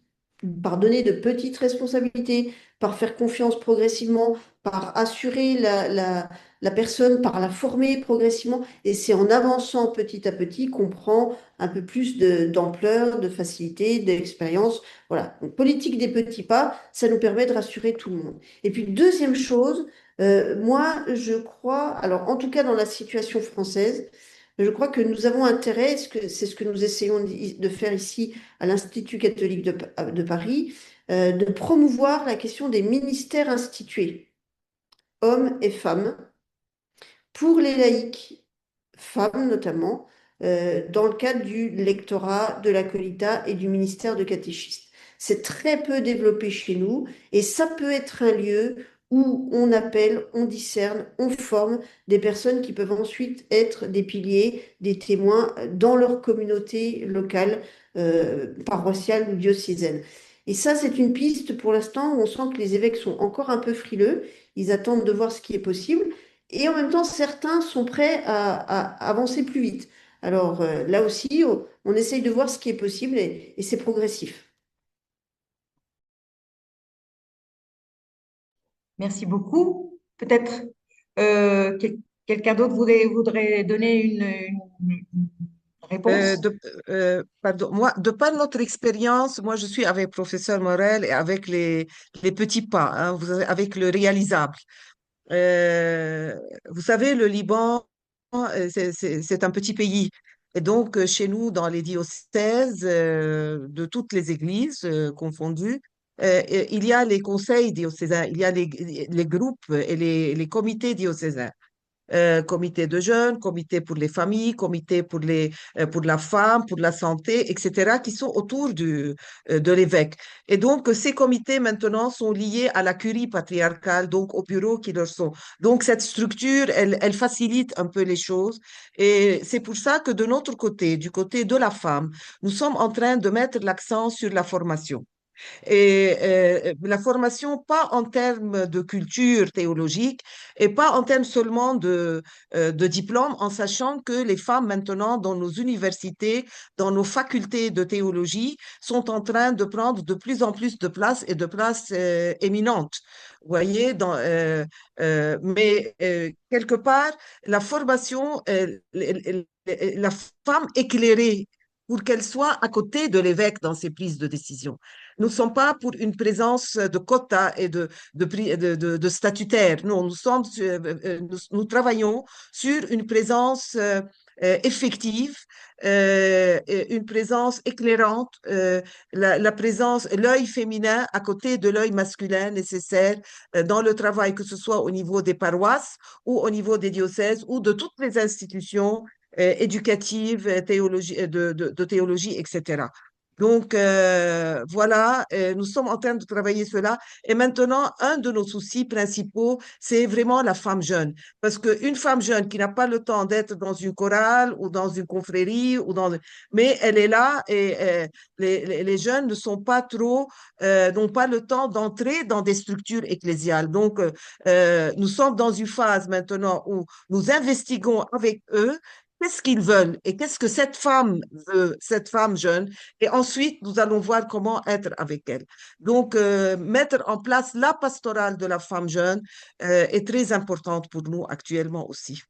par donner de petites responsabilités, par faire confiance progressivement, par assurer la personne, par la former progressivement. Et c'est en avançant petit à petit qu'on prend un peu plus d'ampleur, de facilité, d'expérience. Voilà. Donc, politique des petits pas, ça nous permet de rassurer tout le monde. Et puis, deuxième chose, moi, je crois, alors en tout cas dans la situation française, je crois que nous avons intérêt, c'est ce que nous essayons de faire ici à l'Institut catholique de Paris, de promouvoir la question des ministères institués, hommes et femmes, pour les laïcs, femmes notamment, dans le cadre du lectorat, de l'acolita et du ministère de catéchisme. C'est très peu développé chez nous et ça peut être un lieu où on appelle, on discerne, on forme des personnes qui peuvent ensuite être des piliers, des témoins dans leur communauté locale, paroissiale ou diocésaine. Et ça, c'est une piste pour l'instant où on sent que les évêques sont encore un peu frileux, ils attendent de voir ce qui est possible. Et en même temps, certains sont prêts à avancer plus vite. Alors là aussi, on essaye de voir ce qui est possible et c'est progressif. Merci beaucoup. Peut-être quelqu'un d'autre voudrait donner une Euh, réponse? de, pardon, moi, de par notre expérience, moi, je suis avec professeur Morel et avec les petits pas, hein, avec le réalisable. Euh, vous savez, le Liban, c'est un petit pays. Et donc, chez nous, dans les diocèses de toutes les églises confondues, il y a les conseils diocésains, il y a les groupes et les comités diocésains. Comité de jeunes, comité pour les familles, comité pour la femme, pour la santé, etc., qui sont autour de l'évêque. Et donc, ces comités maintenant sont liés à la curie patriarcale, donc aux bureaux qui leur sont. Donc, cette structure, elle facilite un peu les choses. Et c'est pour ça que de notre côté, du côté de la femme, nous sommes en train de mettre l'accent sur la formation. Et la formation, pas en termes de culture théologique et pas en termes seulement de diplôme, en sachant que les femmes maintenant dans nos universités, dans nos facultés de théologie, sont en train de prendre de plus en plus de place et de places éminentes. Vous voyez, mais quelque part, la formation, la femme éclairée, pour qu'elle soit à côté de l'évêque dans ses prises de décision. Nous ne sommes pas pour une présence de quotas et de statutaires. Non, nous travaillons sur une présence effective, une présence éclairante, la présence, l'œil féminin à côté de l'œil masculin nécessaire dans le travail, que ce soit au niveau des paroisses ou au niveau des diocèses ou de toutes les institutions éducatives, de théologie, etc. Donc, voilà, nous sommes en train de travailler cela. Et maintenant, un de nos soucis principaux, c'est vraiment la femme jeune. Parce qu'une femme jeune qui n'a pas le temps d'être dans une chorale ou dans une confrérie, mais elle est là et les jeunes ne sont pas trop, n'ont pas le temps d'entrer dans des structures ecclésiales. Donc, nous sommes dans une phase maintenant où nous investiguons avec eux qu'est-ce qu'ils veulent et qu'est-ce que cette femme veut, cette femme jeune. Et ensuite, nous allons voir comment être avec elle. Donc, mettre en place la pastorale de la femme jeune est très importante pour nous actuellement aussi,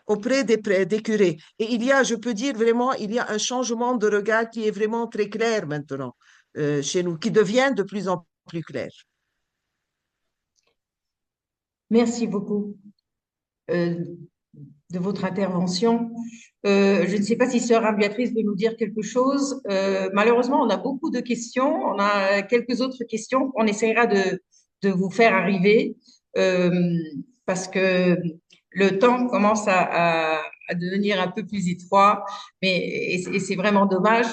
auprès des curés. Et il y a, je peux dire vraiment, il y a un changement de regard qui est vraiment très clair maintenant chez nous, qui devient de plus en plus clair. Merci beaucoup euh, de votre intervention. Je ne sais pas si Sœur Anne-Béatrice veut nous dire quelque chose. Malheureusement, on a beaucoup de questions. On a quelques autres questions qu'on essaiera de vous faire arriver euh, parce que le temps commence à devenir un peu plus étroit. Et c'est vraiment dommage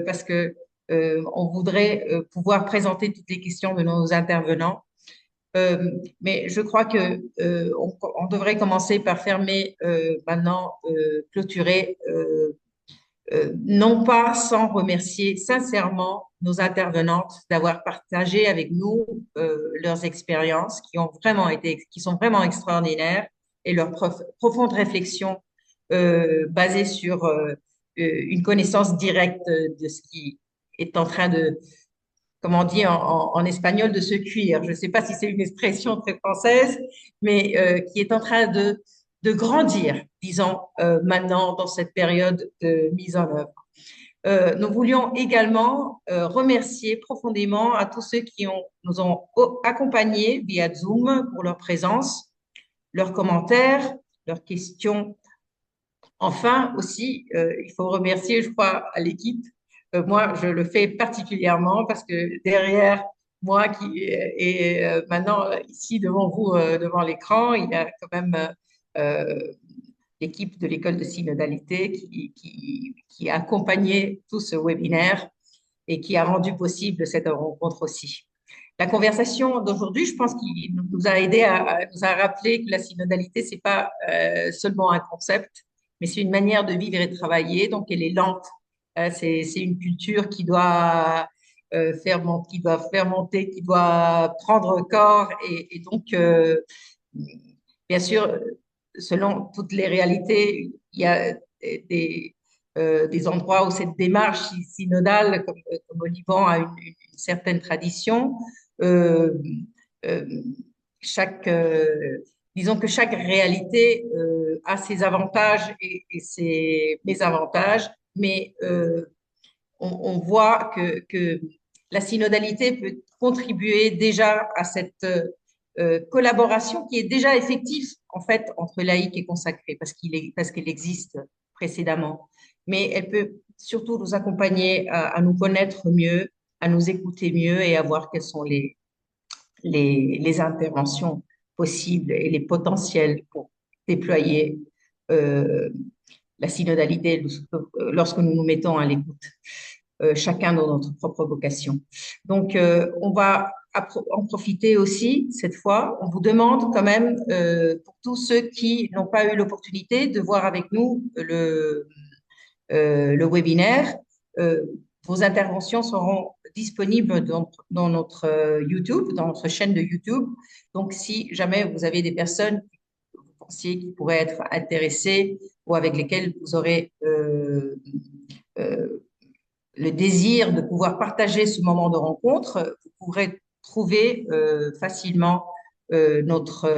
parce que on voudrait pouvoir présenter toutes les questions de nos intervenants. Mais je crois que on devrait commencer par fermer maintenant, clôturer non pas sans remercier sincèrement nos intervenantes d'avoir partagé avec nous leurs expériences qui sont vraiment extraordinaires et leurs profondes réflexions basées sur une connaissance directe de ce qui est en train de, comme on dit en espagnol, de se cuire. Je ne sais pas si c'est une expression très française, mais qui est en train de grandir, disons, maintenant dans cette période de mise en œuvre. Nous voulions également remercier profondément à tous ceux qui nous ont accompagnés via Zoom pour leur présence, leurs commentaires, leurs questions. Enfin, aussi, il faut remercier, je crois, à l'équipe. Moi, je le fais particulièrement parce que derrière moi qui est maintenant ici devant vous, devant l'écran, il y a quand même euh, l'équipe de l'école de synodalité qui a accompagné tout ce webinaire et qui a rendu possible cette rencontre aussi. La conversation d'aujourd'hui, je pense qu'il nous a aidé nous a rappelé que la synodalité, c'est pas seulement un concept, mais c'est une manière de vivre et de travailler. Donc, elle est lente. C'est une culture qui doit qui doit fermenter, qui doit prendre corps. Et donc, bien sûr, selon toutes les réalités, il y a des endroits où cette démarche synodale, comme au Liban, a une certaine tradition. Euh, euh, disons que chaque réalité a ses avantages et ses mésavantages, mais on voit que la synodalité peut contribuer déjà à cette collaboration qui est déjà effective en fait entre laïcs et consacrés parce qu'elle existe précédemment. Mais elle peut surtout nous accompagner à nous connaître mieux, à nous écouter mieux et à voir quelles sont les interventions possibles et les potentiels pour déployer la synodalité lorsque nous nous mettons à l'écoute, chacun dans notre propre vocation. Donc, on va en profiter aussi cette fois. On vous demande quand même, pour tous ceux qui n'ont pas eu l'opportunité de voir avec nous le webinaire, vos interventions seront disponibles dans notre YouTube, dans notre chaîne de YouTube. Donc, si jamais vous avez des personnes que vous pensiez qui pourraient être intéressées ou avec lesquelles vous aurez le désir de pouvoir partager ce moment de rencontre, vous pourrez trouver facilement notre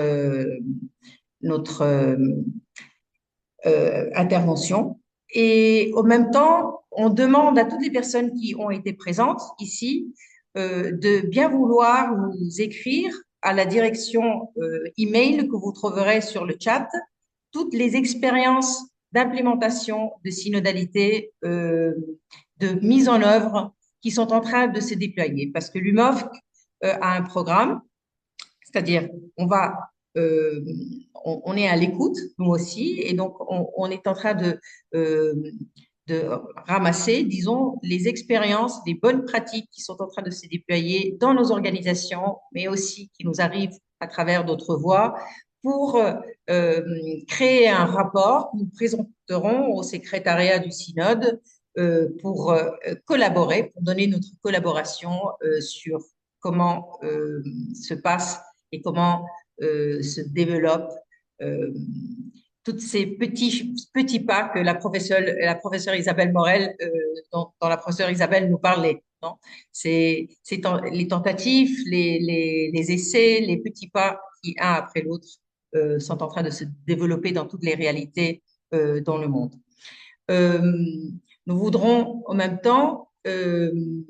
intervention. Et en même temps, on demande à toutes les personnes qui ont été présentes ici de bien vouloir nous écrire à la direction email que vous trouverez sur le chat toutes les expériences d'implémentation de synodalité, de mise en œuvre qui sont en train de se déployer. Parce que l'UMOFC a un programme, c'est-à-dire on est à l'écoute, nous aussi, et donc on est en train de ramasser, disons, les expériences, les bonnes pratiques qui sont en train de se déployer dans nos organisations, mais aussi qui nous arrivent à travers d'autres voies, pour créer un rapport que nous présenterons au secrétariat du synode pour collaborer, pour donner notre collaboration sur comment se passe et comment se développent tous ces petits pas que la professeure Isabelle Morel, dont la professeure Isabelle nous parlait. Non, c'est les tentatives, les essais, les petits pas qui, un après l'autre, sont en train de se développer dans toutes les réalités dans le monde. Nous voudrons en même temps vous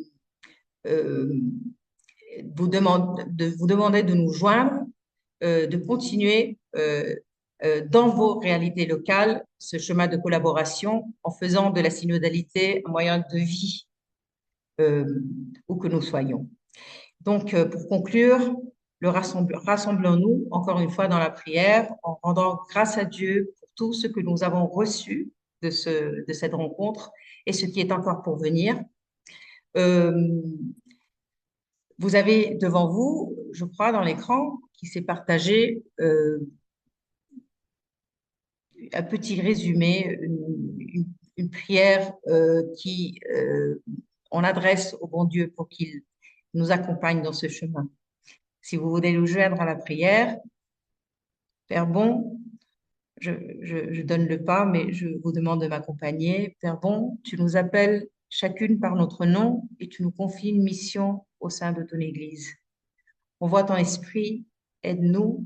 demander de nous joindre, de continuer dans vos réalités locales ce chemin de collaboration en faisant de la synodalité un moyen de vie où que nous soyons. Donc, pour conclure, rassemblons-nous encore une fois dans la prière en rendant grâce à Dieu pour tout ce que nous avons reçu de cette rencontre et ce qui est encore pour venir. Vous avez devant vous, je crois, dans l'écran qui s'est partagé un petit résumé, une prière qui on adresse au bon Dieu pour qu'il nous accompagne dans ce chemin. Si vous voulez nous joindre à la prière, Père bon, je donne le pas, mais je vous demande de m'accompagner. Père bon, tu nous appelles chacune par notre nom et tu nous confies une mission au sein de ton Église. Envoie ton esprit, aide-nous